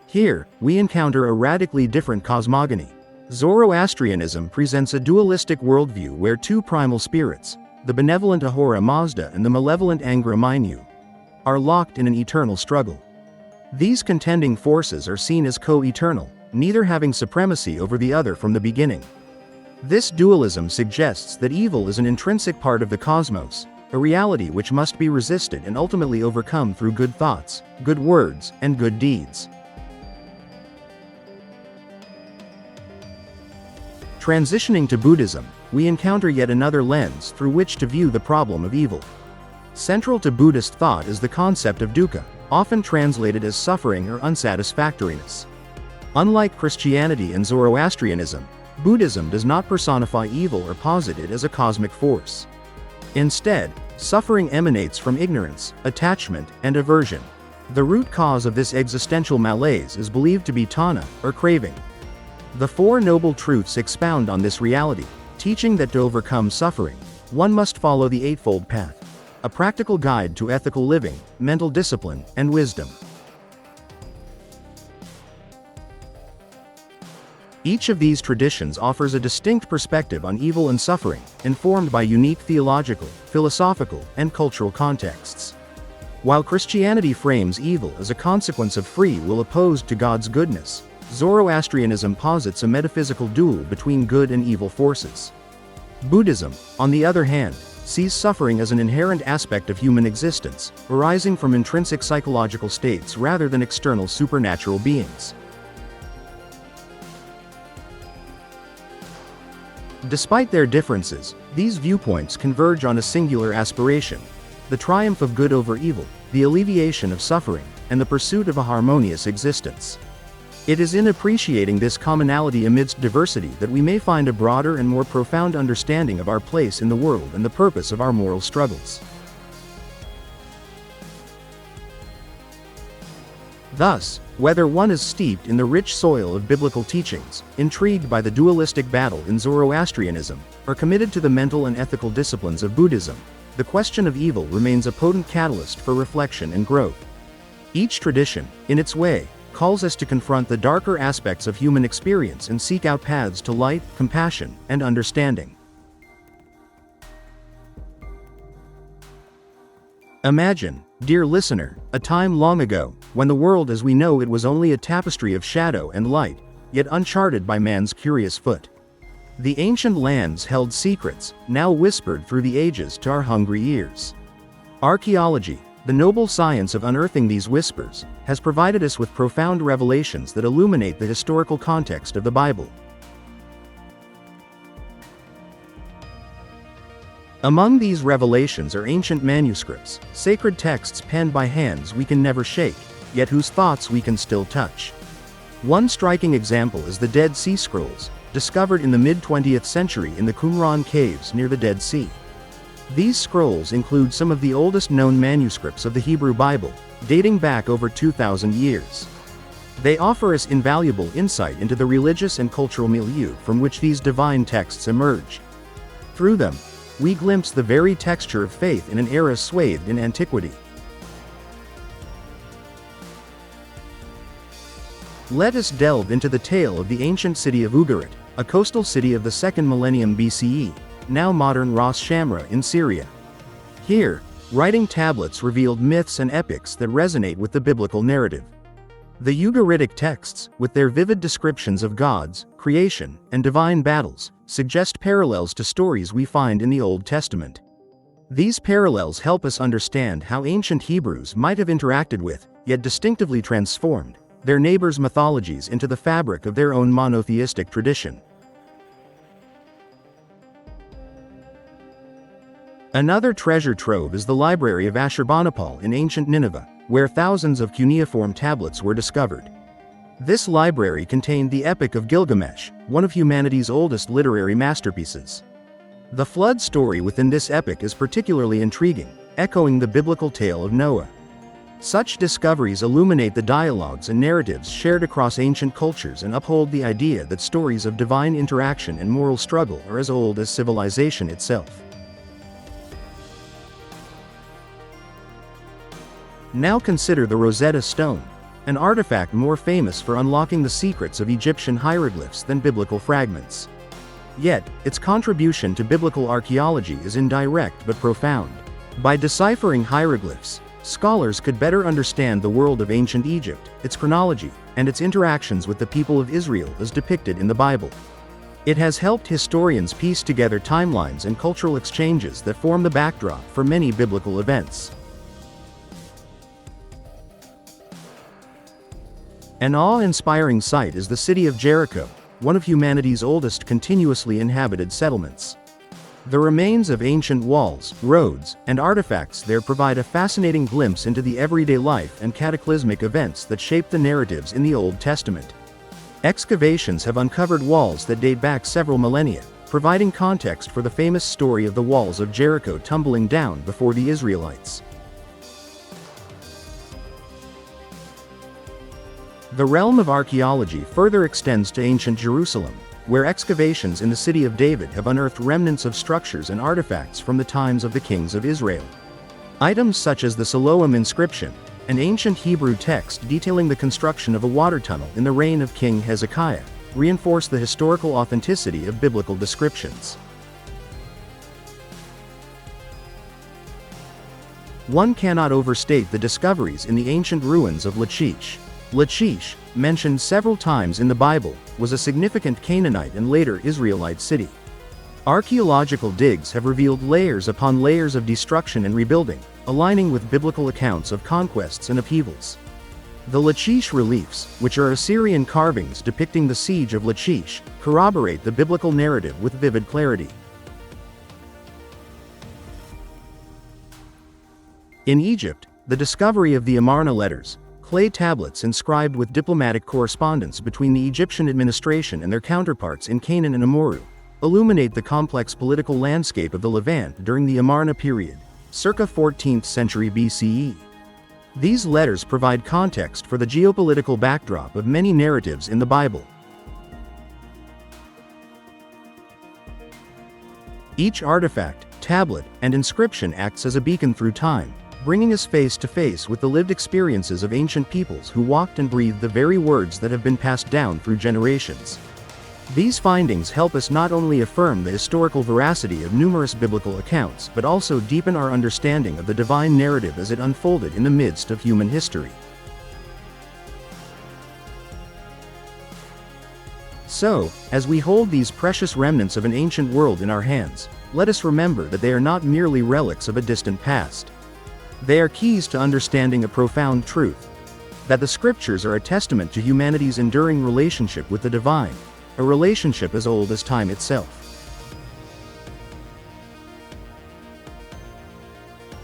Here, we encounter a radically different cosmogony. Zoroastrianism presents a dualistic worldview where two primal spirits, the benevolent Ahura Mazda and the malevolent Angra Mainyu, are locked in an eternal struggle. These contending forces are seen as co-eternal, neither having supremacy over the other from the beginning. This dualism suggests that evil is an intrinsic part of the cosmos, a reality which must be resisted and ultimately overcome through good thoughts, good words, and good deeds. Transitioning to Buddhism, we encounter yet another lens through which to view the problem of evil. Central to Buddhist thought is the concept of dukkha, often translated as suffering or unsatisfactoriness. Unlike Christianity and Zoroastrianism, Buddhism does not personify evil or posit it as a cosmic force. Instead, suffering emanates from ignorance, attachment, and aversion. The root cause of this existential malaise is believed to be tanha, or craving. The Four Noble Truths expound on this reality, teaching that to overcome suffering, one must follow the Eightfold Path, a practical guide to ethical living, mental discipline, and wisdom. Each of these traditions offers a distinct perspective on evil and suffering, informed by unique theological, philosophical, and cultural contexts. While Christianity frames evil as a consequence of free will opposed to God's goodness, Zoroastrianism posits a metaphysical duel between good and evil forces. Buddhism, on the other hand, sees suffering as an inherent aspect of human existence, arising from intrinsic psychological states rather than external supernatural beings. Despite their differences, these viewpoints converge on a singular aspiration: the triumph of good over evil, the alleviation of suffering, and the pursuit of a harmonious existence. It is in appreciating this commonality amidst diversity that we may find a broader and more profound understanding of our place in the world and the purpose of our moral struggles. Thus, whether one is steeped in the rich soil of biblical teachings, intrigued by the dualistic battle in Zoroastrianism, or committed to the mental and ethical disciplines of Buddhism, the question of evil remains a potent catalyst for reflection and growth. Each tradition, in its way, calls us to confront the darker aspects of human experience and seek out paths to light, compassion, and understanding. Imagine, dear listener, a time long ago, when the world as we know it was only a tapestry of shadow and light, yet uncharted by man's curious foot. The ancient lands held secrets, now whispered through the ages to our hungry ears. Archaeology, the noble science of unearthing these whispers, has provided us with profound revelations that illuminate the historical context of the Bible. Among these revelations are ancient manuscripts, sacred texts penned by hands we can never shake, yet whose thoughts we can still touch. One striking example is the Dead Sea Scrolls, discovered in the mid-20th century in the Qumran caves near the Dead Sea. These scrolls include some of the oldest known manuscripts of the Hebrew Bible, dating back over 2,000 years. They offer us invaluable insight into the religious and cultural milieu from which these divine texts emerge. Through them, we glimpse the very texture of faith in an era swathed in antiquity. Let us delve into the tale of the ancient city of Ugarit, a coastal city of the 2nd millennium BCE, now modern Ras Shamra in Syria. Here, writing tablets revealed myths and epics that resonate with the biblical narrative. The Ugaritic texts, with their vivid descriptions of gods, creation, and divine battles, suggest parallels to stories we find in the Old Testament. These parallels help us understand how ancient Hebrews might have interacted with, yet distinctively transformed, their neighbors' mythologies into the fabric of their own monotheistic tradition. Another treasure trove is the library of Ashurbanipal in ancient Nineveh, where thousands of cuneiform tablets were discovered. This library contained the Epic of Gilgamesh, one of humanity's oldest literary masterpieces. The flood story within this epic is particularly intriguing, echoing the biblical tale of Noah. Such discoveries illuminate the dialogues and narratives shared across ancient cultures and uphold the idea that stories of divine interaction and moral struggle are as old as civilization itself. Now consider the Rosetta Stone, an artifact more famous for unlocking the secrets of Egyptian hieroglyphs than biblical fragments. Yet, its contribution to biblical archaeology is indirect but profound. By deciphering hieroglyphs, scholars could better understand the world of ancient Egypt, its chronology, and its interactions with the people of Israel as depicted in the Bible. It has helped historians piece together timelines and cultural exchanges that form the backdrop for many biblical events. An awe-inspiring sight is the city of Jericho, one of humanity's oldest continuously inhabited settlements. The remains of ancient walls, roads, and artifacts there provide a fascinating glimpse into the everyday life and cataclysmic events that shape the narratives in the Old Testament. Excavations have uncovered walls that date back several millennia, providing context for the famous story of the walls of Jericho tumbling down before the Israelites. The realm of archaeology further extends to ancient Jerusalem, where excavations in the city of David have unearthed remnants of structures and artifacts from the times of the kings of Israel. Items such as the Siloam inscription, an ancient Hebrew text detailing the construction of a water tunnel in the reign of King Hezekiah, reinforce the historical authenticity of biblical descriptions. One cannot overstate the discoveries in the ancient ruins of Lachish. Lachish, mentioned several times in the Bible, was a significant Canaanite and later Israelite city. Archaeological digs have revealed layers upon layers of destruction and rebuilding, aligning with biblical accounts of conquests and upheavals. The Lachish reliefs, which are Assyrian carvings depicting the siege of Lachish, corroborate the biblical narrative with vivid clarity. In Egypt, the discovery of the Amarna letters, clay tablets inscribed with diplomatic correspondence between the Egyptian administration and their counterparts in Canaan and Amurru, illuminate the complex political landscape of the Levant during the Amarna period, circa 14th century BCE. These letters provide context for the geopolitical backdrop of many narratives in the Bible. Each artifact, tablet, and inscription acts as a beacon through time, bringing us face to face with the lived experiences of ancient peoples who walked and breathed the very words that have been passed down through generations. These findings help us not only affirm the historical veracity of numerous biblical accounts but also deepen our understanding of the divine narrative as it unfolded in the midst of human history. So, as we hold these precious remnants of an ancient world in our hands, let us remember that they are not merely relics of a distant past. They are keys to understanding a profound truth: that the Scriptures are a testament to humanity's enduring relationship with the divine, a relationship as old as time itself.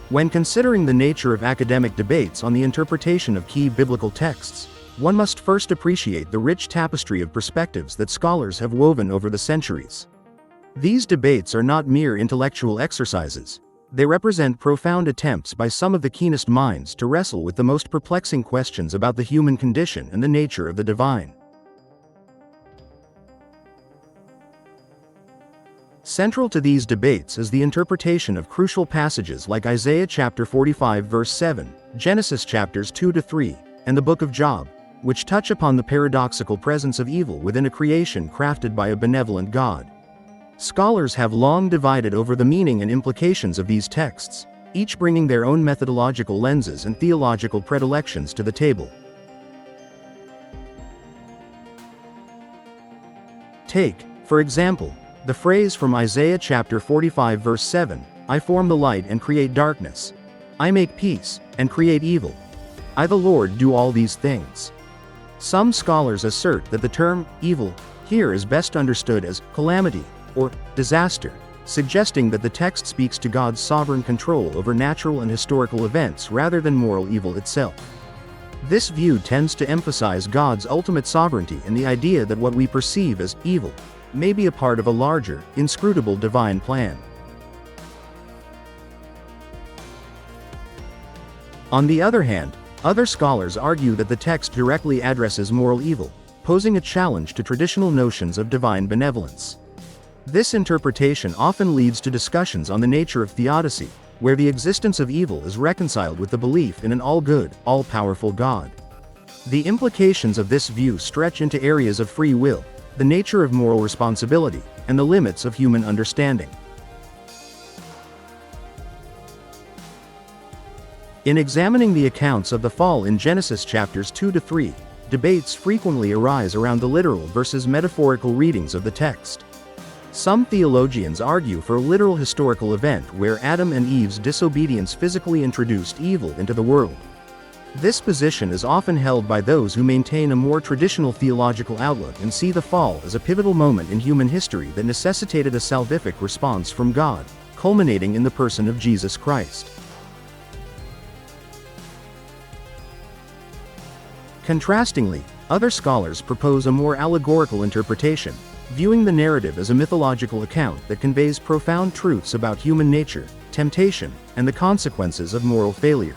When considering the nature of academic debates on the interpretation of key biblical texts, one must first appreciate the rich tapestry of perspectives that scholars have woven over the centuries. These debates are not mere intellectual exercises. They represent profound attempts by some of the keenest minds to wrestle with the most perplexing questions about the human condition and the nature of the divine. Central to these debates is the interpretation of crucial passages like Isaiah chapter 45 verse 7, Genesis chapters 2 to 3, and the book of Job, which touch upon the paradoxical presence of evil within a creation crafted by a benevolent God. Scholars have long divided over the meaning and implications of these texts, each bringing their own methodological lenses and theological predilections to the table. Take, for example, the phrase from Isaiah chapter 45 verse 7, "I form the light and create darkness. I make peace and create evil. I the Lord do all these things." Some scholars assert that the term evil here is best understood as calamity or disaster, suggesting that the text speaks to God's sovereign control over natural and historical events rather than moral evil itself. This view tends to emphasize God's ultimate sovereignty and the idea that what we perceive as evil may be a part of a larger, inscrutable divine plan. On the other hand, other scholars argue that the text directly addresses moral evil, posing a challenge to traditional notions of divine benevolence. This interpretation often leads to discussions on the nature of theodicy, where the existence of evil is reconciled with the belief in an all-good, all-powerful God. The implications of this view stretch into areas of free will, the nature of moral responsibility, and the limits of human understanding. In examining the accounts of the fall in Genesis chapters 2 to 3, debates frequently arise around the literal versus metaphorical readings of the text. Some theologians argue for a literal historical event where Adam and Eve's disobedience physically introduced evil into the world. This position is often held by those who maintain a more traditional theological outlook and see the fall as a pivotal moment in human history that necessitated a salvific response from God, culminating in the person of Jesus Christ. Contrastingly, other scholars propose a more allegorical interpretation, viewing the narrative as a mythological account that conveys profound truths about human nature, temptation, and the consequences of moral failure.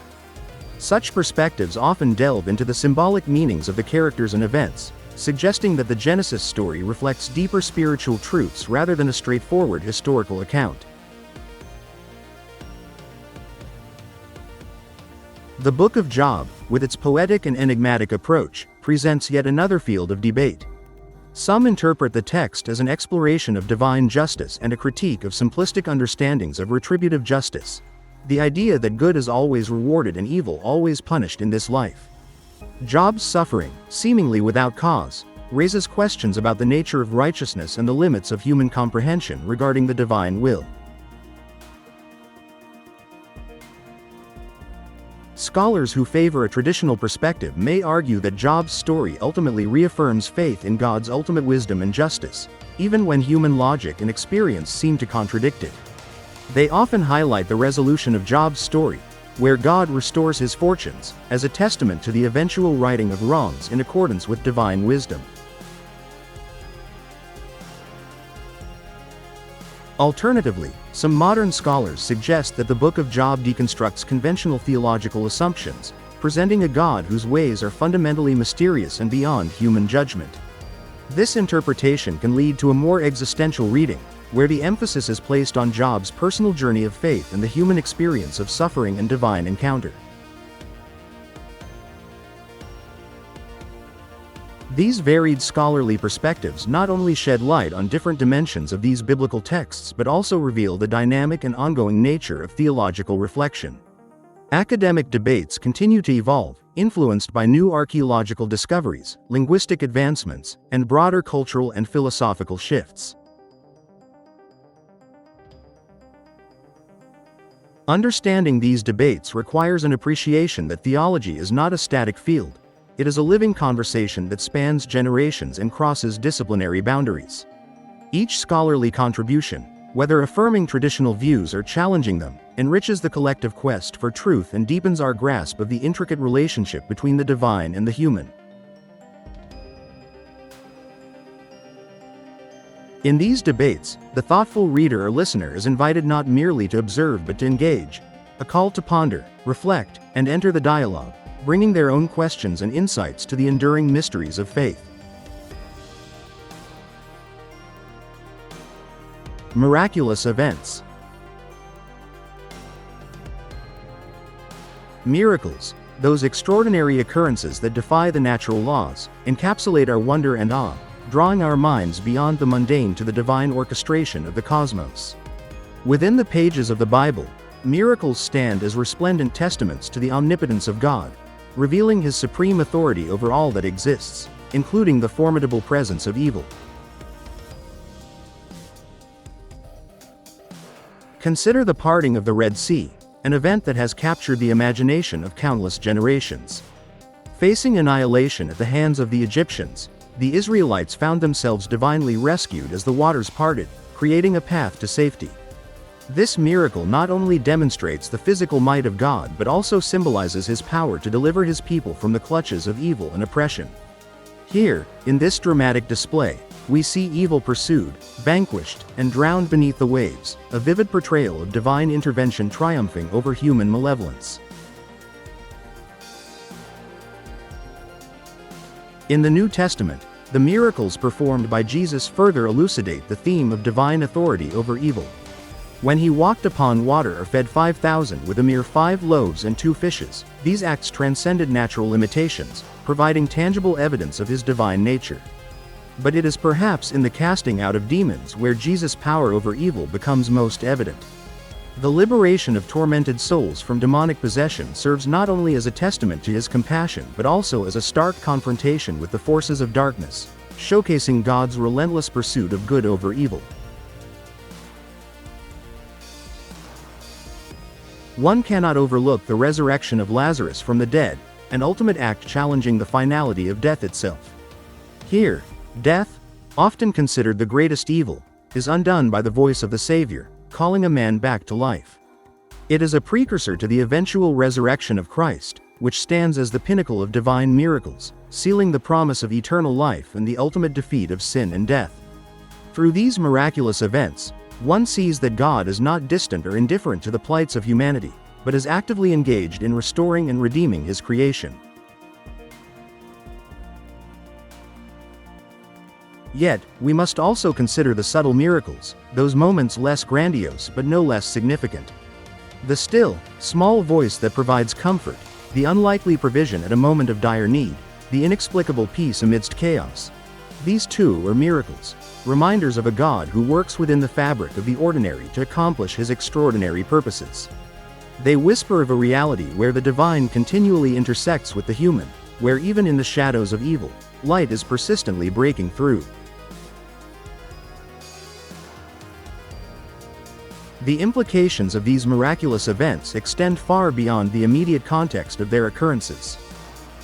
Such perspectives often delve into the symbolic meanings of the characters and events, suggesting that the Genesis story reflects deeper spiritual truths rather than a straightforward historical account. The Book of Job, with its poetic and enigmatic approach, presents yet another field of debate. Some interpret the text as an exploration of divine justice and a critique of simplistic understandings of retributive justice. The idea that good is always rewarded and evil always punished in this life. Job's suffering, seemingly without cause, raises questions about the nature of righteousness and the limits of human comprehension regarding the divine will. Scholars who favor a traditional perspective may argue that Job's story ultimately reaffirms faith in God's ultimate wisdom and justice, even when human logic and experience seem to contradict it. They often highlight the resolution of Job's story, where God restores his fortunes, as a testament to the eventual righting of wrongs in accordance with divine wisdom. Alternatively, some modern scholars suggest that the Book of Job deconstructs conventional theological assumptions, presenting a God whose ways are fundamentally mysterious and beyond human judgment. This interpretation can lead to a more existential reading, where the emphasis is placed on Job's personal journey of faith and the human experience of suffering and divine encounter. These varied scholarly perspectives not only shed light on different dimensions of these biblical texts but also reveal the dynamic and ongoing nature of theological reflection. Academic debates continue to evolve, influenced by new archaeological discoveries, linguistic advancements, and broader cultural and philosophical shifts. Understanding these debates requires an appreciation that theology is not a static field. It is a living conversation that spans generations and crosses disciplinary boundaries. Each scholarly contribution, whether affirming traditional views or challenging them, enriches the collective quest for truth and deepens our grasp of the intricate relationship between the divine and the human. In these debates, the thoughtful reader or listener is invited not merely to observe but to engage, a call to ponder, reflect, and enter the dialogue, bringing their own questions and insights to the enduring mysteries of faith. Miraculous events. Miracles, those extraordinary occurrences that defy the natural laws, encapsulate our wonder and awe, drawing our minds beyond the mundane to the divine orchestration of the cosmos. Within the pages of the Bible, miracles stand as resplendent testaments to the omnipotence of God, revealing his supreme authority over all that exists, including the formidable presence of evil. Consider the parting of the Red Sea, an event that has captured the imagination of countless generations. Facing annihilation at the hands of the Egyptians, the Israelites found themselves divinely rescued as the waters parted, creating a path to safety. This miracle not only demonstrates the physical might of God but also symbolizes his power to deliver his people from the clutches of evil and oppression. Here, in this dramatic display, we see evil pursued, vanquished, and drowned beneath the waves, a vivid portrayal of divine intervention triumphing over human malevolence. In the New Testament, the miracles performed by Jesus further elucidate the theme of divine authority over evil. When he walked upon water or fed 5,000 with a mere 5 loaves and 2 fishes, these acts transcended natural limitations, providing tangible evidence of his divine nature. But it is perhaps in the casting out of demons where Jesus' power over evil becomes most evident. The liberation of tormented souls from demonic possession serves not only as a testament to his compassion but also as a stark confrontation with the forces of darkness, showcasing God's relentless pursuit of good over evil. One cannot overlook the resurrection of Lazarus from the dead, an ultimate act challenging the finality of death itself. Here, death, often considered the greatest evil, is undone by the voice of the Savior, calling a man back to life. It is a precursor to the eventual resurrection of Christ, which stands as the pinnacle of divine miracles, sealing the promise of eternal life and the ultimate defeat of sin and death. Through these miraculous events, one sees that God is not distant or indifferent to the plights of humanity, but is actively engaged in restoring and redeeming His creation. Yet, we must also consider the subtle miracles, those moments less grandiose but no less significant. The still, small voice that provides comfort, the unlikely provision at a moment of dire need, the inexplicable peace amidst chaos. These too are miracles, reminders of a God who works within the fabric of the ordinary to accomplish His extraordinary purposes. They whisper of a reality where the divine continually intersects with the human, where even in the shadows of evil, light is persistently breaking through. The implications of these miraculous events extend far beyond the immediate context of their occurrences.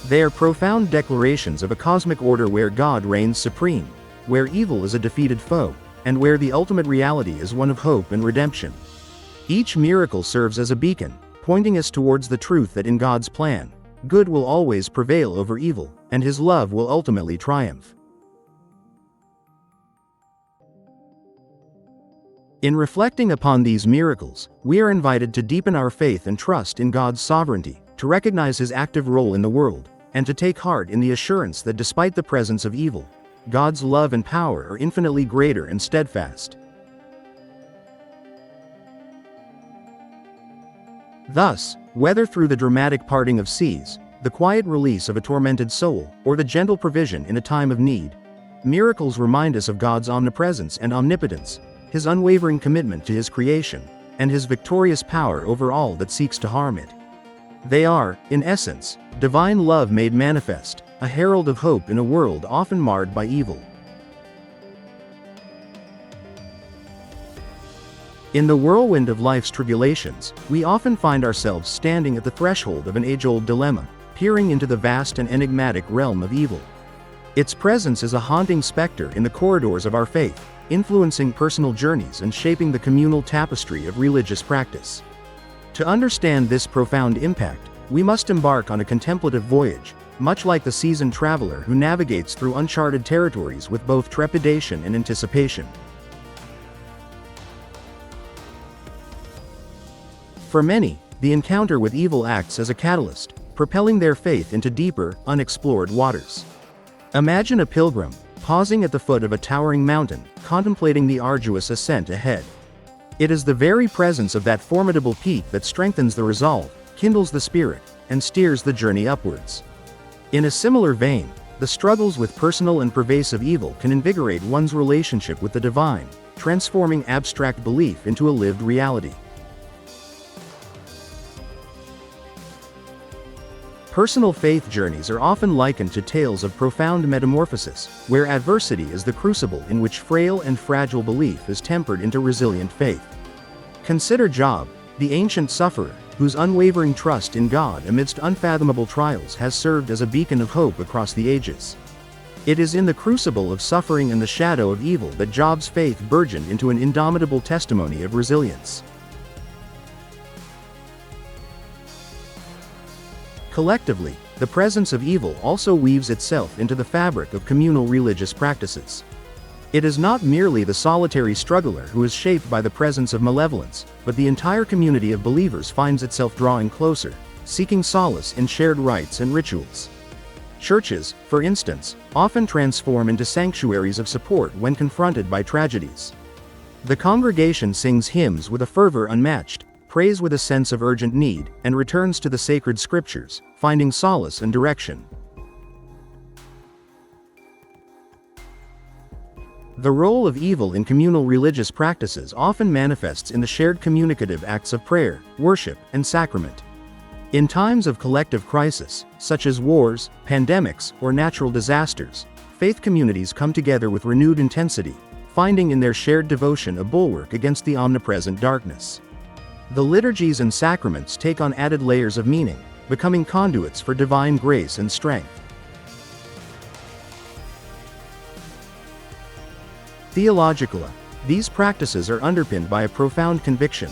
They are profound declarations of a cosmic order where God reigns supreme, where evil is a defeated foe, and where the ultimate reality is one of hope and redemption. Each miracle serves as a beacon, pointing us towards the truth that in God's plan, good will always prevail over evil, and His love will ultimately triumph. In reflecting upon these miracles, we are invited to deepen our faith and trust in God's sovereignty, to recognize His active role in the world, and to take heart in the assurance that despite the presence of evil, God's love and power are infinitely greater and steadfast. Thus, whether through the dramatic parting of seas, the quiet release of a tormented soul, or the gentle provision in a time of need, miracles remind us of God's omnipresence and omnipotence, His unwavering commitment to His creation, and His victorious power over all that seeks to harm it. They are, in essence, divine love made manifest, a herald of hope in a world often marred by evil. In the whirlwind of life's tribulations, we often find ourselves standing at the threshold of an age-old dilemma, peering into the vast and enigmatic realm of evil. Its presence is a haunting specter in the corridors of our faith, influencing personal journeys and shaping the communal tapestry of religious practice. To understand this profound impact, we must embark on a contemplative voyage, much like the seasoned traveler who navigates through uncharted territories with both trepidation and anticipation. For many, the encounter with evil acts as a catalyst, propelling their faith into deeper, unexplored waters. Imagine a pilgrim, pausing at the foot of a towering mountain, contemplating the arduous ascent ahead. It is the very presence of that formidable peak that strengthens the resolve, kindles the spirit, and steers the journey upwards. In a similar vein, the struggles with personal and pervasive evil can invigorate one's relationship with the divine, transforming abstract belief into a lived reality. Personal faith journeys are often likened to tales of profound metamorphosis, where adversity is the crucible in which frail and fragile belief is tempered into resilient faith. Consider Job, the ancient sufferer, whose unwavering trust in God amidst unfathomable trials has served as a beacon of hope across the ages. It is in the crucible of suffering and the shadow of evil that Job's faith burgeoned into an indomitable testimony of resilience. Collectively, the presence of evil also weaves itself into the fabric of communal religious practices. It is not merely the solitary struggler who is shaped by the presence of malevolence, but the entire community of believers finds itself drawing closer, seeking solace in shared rites and rituals. Churches, for instance, often transform into sanctuaries of support when confronted by tragedies. The congregation sings hymns with a fervor unmatched, prays with a sense of urgent need, and returns to the sacred scriptures, finding solace and direction. The role of evil in communal religious practices often manifests in the shared communicative acts of prayer, worship, and sacrament. In times of collective crisis, such as wars, pandemics, or natural disasters, faith communities come together with renewed intensity, finding in their shared devotion a bulwark against the omnipresent darkness. The liturgies and sacraments take on added layers of meaning, becoming conduits for divine grace and strength. Theologically, these practices are underpinned by a profound conviction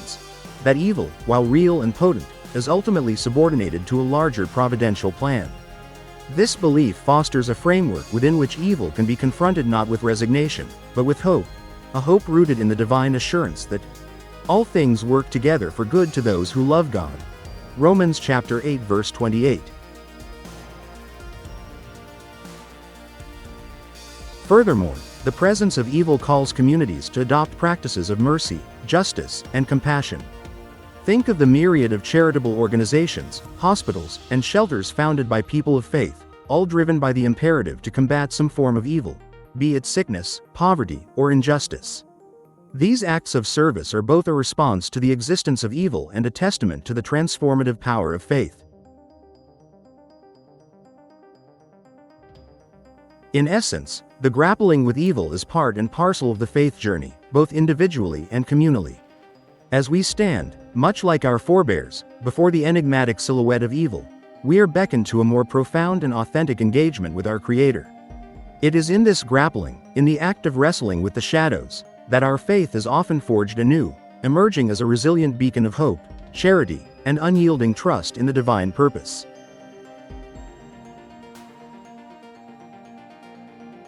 that evil, while real and potent, is ultimately subordinated to a larger providential plan. This belief fosters a framework within which evil can be confronted not with resignation, but with hope, a hope rooted in the divine assurance that all things work together for good to those who love God. Romans chapter 8 verse 28. Furthermore, the presence of evil calls communities to adopt practices of mercy, justice, and compassion. Think of the myriad of charitable organizations, hospitals, and shelters founded by people of faith, all driven by the imperative to combat some form of evil, be it sickness, poverty, or injustice. These acts of service are both a response to the existence of evil and a testament to the transformative power of faith. In essence, the grappling with evil is part and parcel of the faith journey, both individually and communally. As we stand, much like our forebears, before the enigmatic silhouette of evil, we are beckoned to a more profound and authentic engagement with our Creator. It is in this grappling, in the act of wrestling with the shadows, that our faith is often forged anew, emerging as a resilient beacon of hope, charity, and unyielding trust in the divine purpose.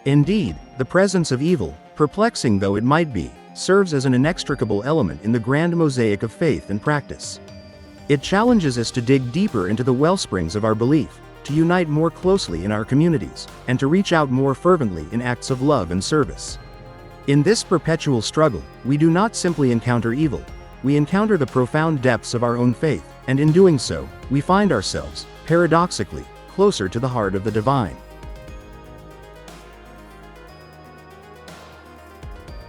Indeed, the presence of evil, perplexing though it might be, serves as an inextricable element in the grand mosaic of faith and practice. It challenges us to dig deeper into the wellsprings of our belief, to unite more closely in our communities, and to reach out more fervently in acts of love and service. In this perpetual struggle, we do not simply encounter evil, we encounter the profound depths of our own faith, and in doing so, we find ourselves, paradoxically, closer to the heart of the divine.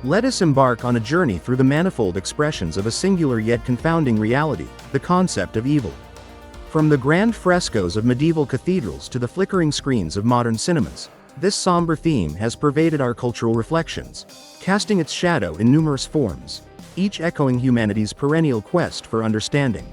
Let us embark on a journey through the manifold expressions of a singular yet confounding reality, the concept of evil. From the grand frescoes of medieval cathedrals to the flickering screens of modern cinemas, this somber theme has pervaded our cultural reflections, casting its shadow in numerous forms, each echoing humanity's perennial quest for understanding.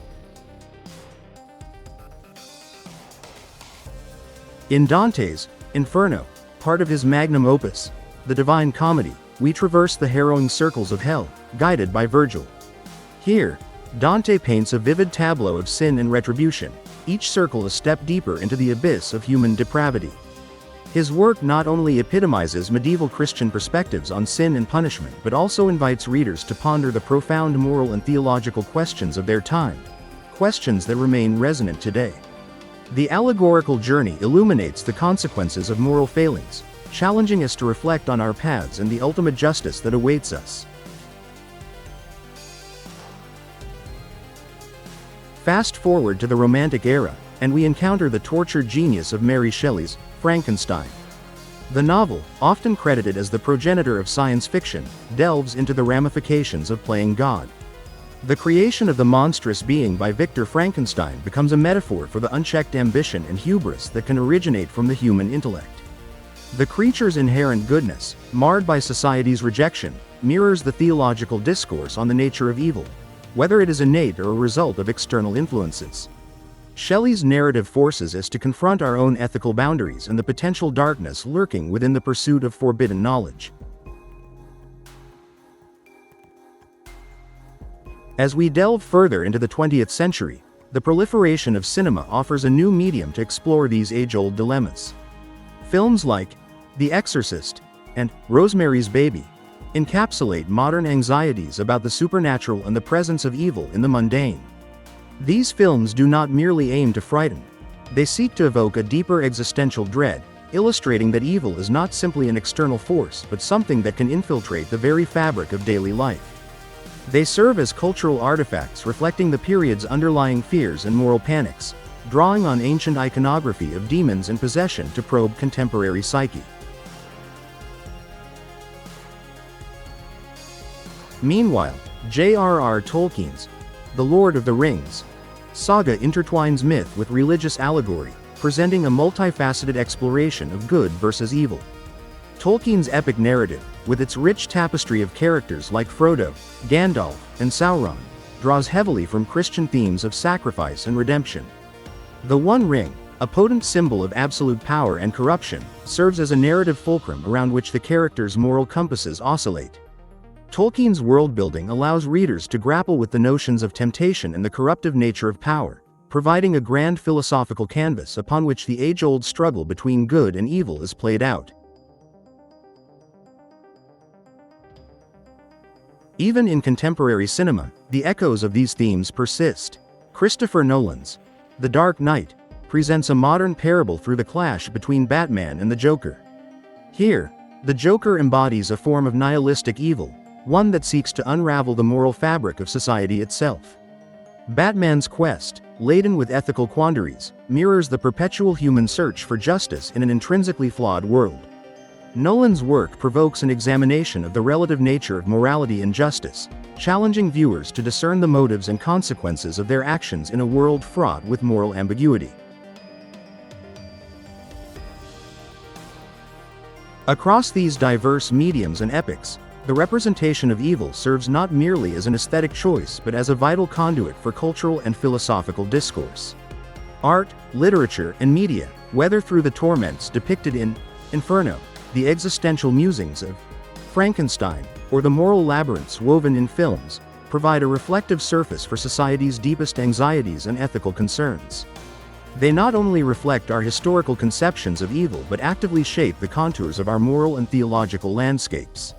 In Dante's Inferno, part of his magnum opus, the Divine Comedy, we traverse the harrowing circles of hell, guided by Virgil. Here, Dante paints a vivid tableau of sin and retribution, each circle a step deeper into the abyss of human depravity. His work not only epitomizes medieval Christian perspectives on sin and punishment but also invites readers to ponder the profound moral and theological questions of their time, questions that remain resonant today. The allegorical journey illuminates the consequences of moral failings, challenging us to reflect on our paths and the ultimate justice that awaits us. Fast forward to the Romantic era, and we encounter the tortured genius of Mary Shelley's Frankenstein. The novel, often credited as the progenitor of science fiction, delves into the ramifications of playing God. The creation of the monstrous being by Victor Frankenstein becomes a metaphor for the unchecked ambition and hubris that can originate from the human intellect. The creature's inherent goodness, marred by society's rejection, mirrors the theological discourse on the nature of evil, whether it is innate or a result of external influences. Shelley's narrative forces us to confront our own ethical boundaries and the potential darkness lurking within the pursuit of forbidden knowledge. As we delve further into the 20th century, the proliferation of cinema offers a new medium to explore these age-old dilemmas. Films like The Exorcist and Rosemary's Baby encapsulate modern anxieties about the supernatural and the presence of evil in the mundane. These films do not merely aim to frighten, they seek to evoke a deeper existential dread, illustrating that evil is not simply an external force but something that can infiltrate the very fabric of daily life. They serve as cultural artifacts reflecting the period's underlying fears and moral panics, drawing on ancient iconography of demons and possession to probe contemporary psyche. Meanwhile, J.R.R. Tolkien's The Lord of the Rings saga intertwines myth with religious allegory, presenting a multifaceted exploration of good versus evil. Tolkien's epic narrative, with its rich tapestry of characters like Frodo, Gandalf, and Sauron, draws heavily from Christian themes of sacrifice and redemption. The One Ring, a potent symbol of absolute power and corruption, serves as a narrative fulcrum around which the characters' moral compasses oscillate. Tolkien's world-building allows readers to grapple with the notions of temptation and the corruptive nature of power, providing a grand philosophical canvas upon which the age-old struggle between good and evil is played out. Even in contemporary cinema, the echoes of these themes persist. Christopher Nolan's The Dark Knight presents a modern parable through the clash between Batman and the Joker. Here, the Joker embodies a form of nihilistic evil, one that seeks to unravel the moral fabric of society itself. Batman's quest, laden with ethical quandaries, mirrors the perpetual human search for justice in an intrinsically flawed world. Nolan's work provokes an examination of the relative nature of morality and justice, challenging viewers to discern the motives and consequences of their actions in a world fraught with moral ambiguity. Across these diverse mediums and epochs, the representation of evil serves not merely as an aesthetic choice but as a vital conduit for cultural and philosophical discourse. Art, literature, and media, whether through the torments depicted in Inferno, the existential musings of Frankenstein, or the moral labyrinths woven in films, provide a reflective surface for society's deepest anxieties and ethical concerns. They not only reflect our historical conceptions of evil but actively shape the contours of our moral and theological landscapes.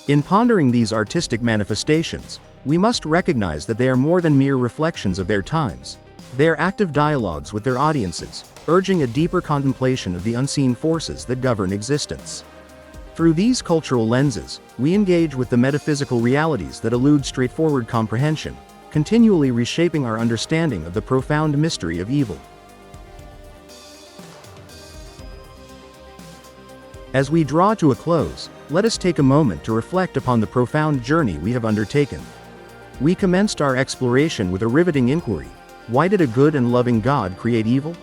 In pondering these artistic manifestations, we must recognize that they are more than mere reflections of their times. They are active dialogues with their audiences, urging a deeper contemplation of the unseen forces that govern existence. Through these cultural lenses, we engage with the metaphysical realities that elude straightforward comprehension, continually reshaping our understanding of the profound mystery of evil. As we draw to a close, let us take a moment to reflect upon the profound journey we have undertaken. We commenced our exploration with a riveting inquiry: why did a good and loving God create evil?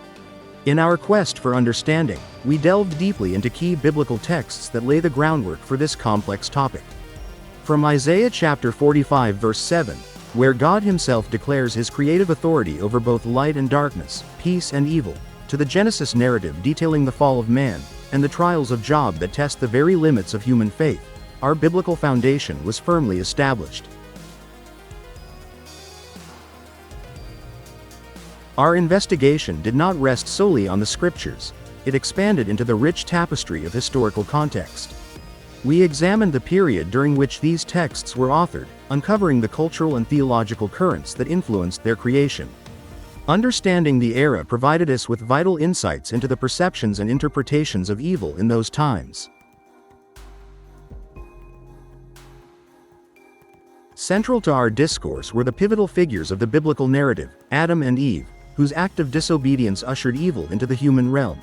In our quest for understanding, we delved deeply into key biblical texts that lay the groundwork for this complex topic. From Isaiah chapter 45 verse 7, where God himself declares his creative authority over both light and darkness, peace and evil, to the Genesis narrative detailing the fall of man, and the trials of Job that test the very limits of human faith, our biblical foundation was firmly established. Our investigation did not rest solely on the scriptures, it expanded into the rich tapestry of historical context. We examined the period during which these texts were authored, uncovering the cultural and theological currents that influenced their creation. Understanding the era provided us with vital insights into the perceptions and interpretations of evil in those times. Central to our discourse were the pivotal figures of the biblical narrative, Adam and Eve, whose act of disobedience ushered evil into the human realm.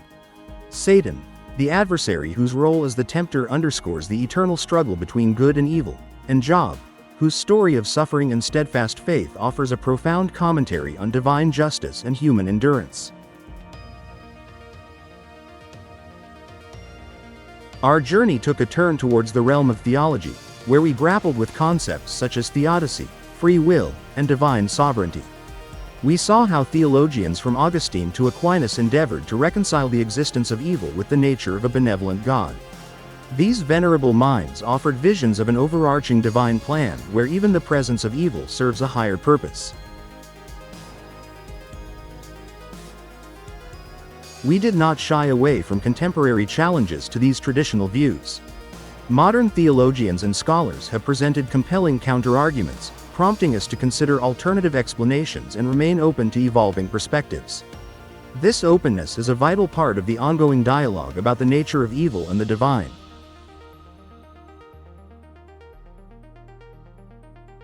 Satan, the adversary whose role as the tempter underscores the eternal struggle between good and evil, and Job, whose story of suffering and steadfast faith offers a profound commentary on divine justice and human endurance. Our journey took a turn towards the realm of theology, where we grappled with concepts such as theodicy, free will, and divine sovereignty. We saw how theologians from Augustine to Aquinas endeavored to reconcile the existence of evil with the nature of a benevolent God. These venerable minds offered visions of an overarching divine plan where even the presence of evil serves a higher purpose. We did not shy away from contemporary challenges to these traditional views. Modern theologians and scholars have presented compelling counterarguments, prompting us to consider alternative explanations and remain open to evolving perspectives. This openness is a vital part of the ongoing dialogue about the nature of evil and the divine.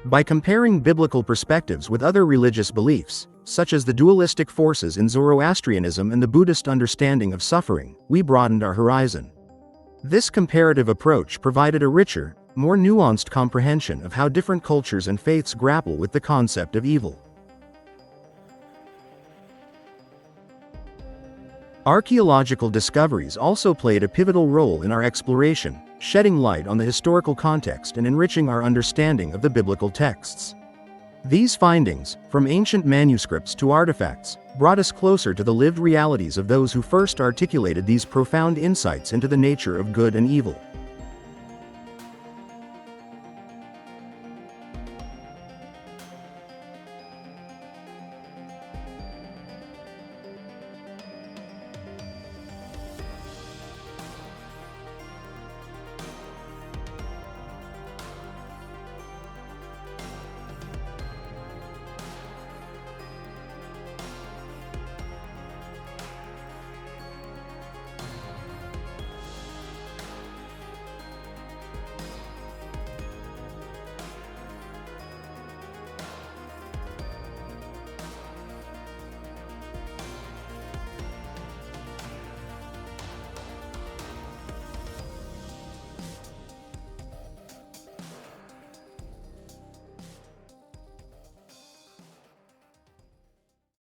By comparing biblical perspectives with other religious beliefs, such as the dualistic forces in Zoroastrianism and the Buddhist understanding of suffering, we broadened our horizon. This comparative approach provided a richer, more nuanced comprehension of how different cultures and faiths grapple with the concept of evil. Archaeological discoveries also played a pivotal role in our exploration, shedding light on the historical context and enriching our understanding of the biblical texts. These findings, from ancient manuscripts to artifacts, brought us closer to the lived realities of those who first articulated these profound insights into the nature of good and evil.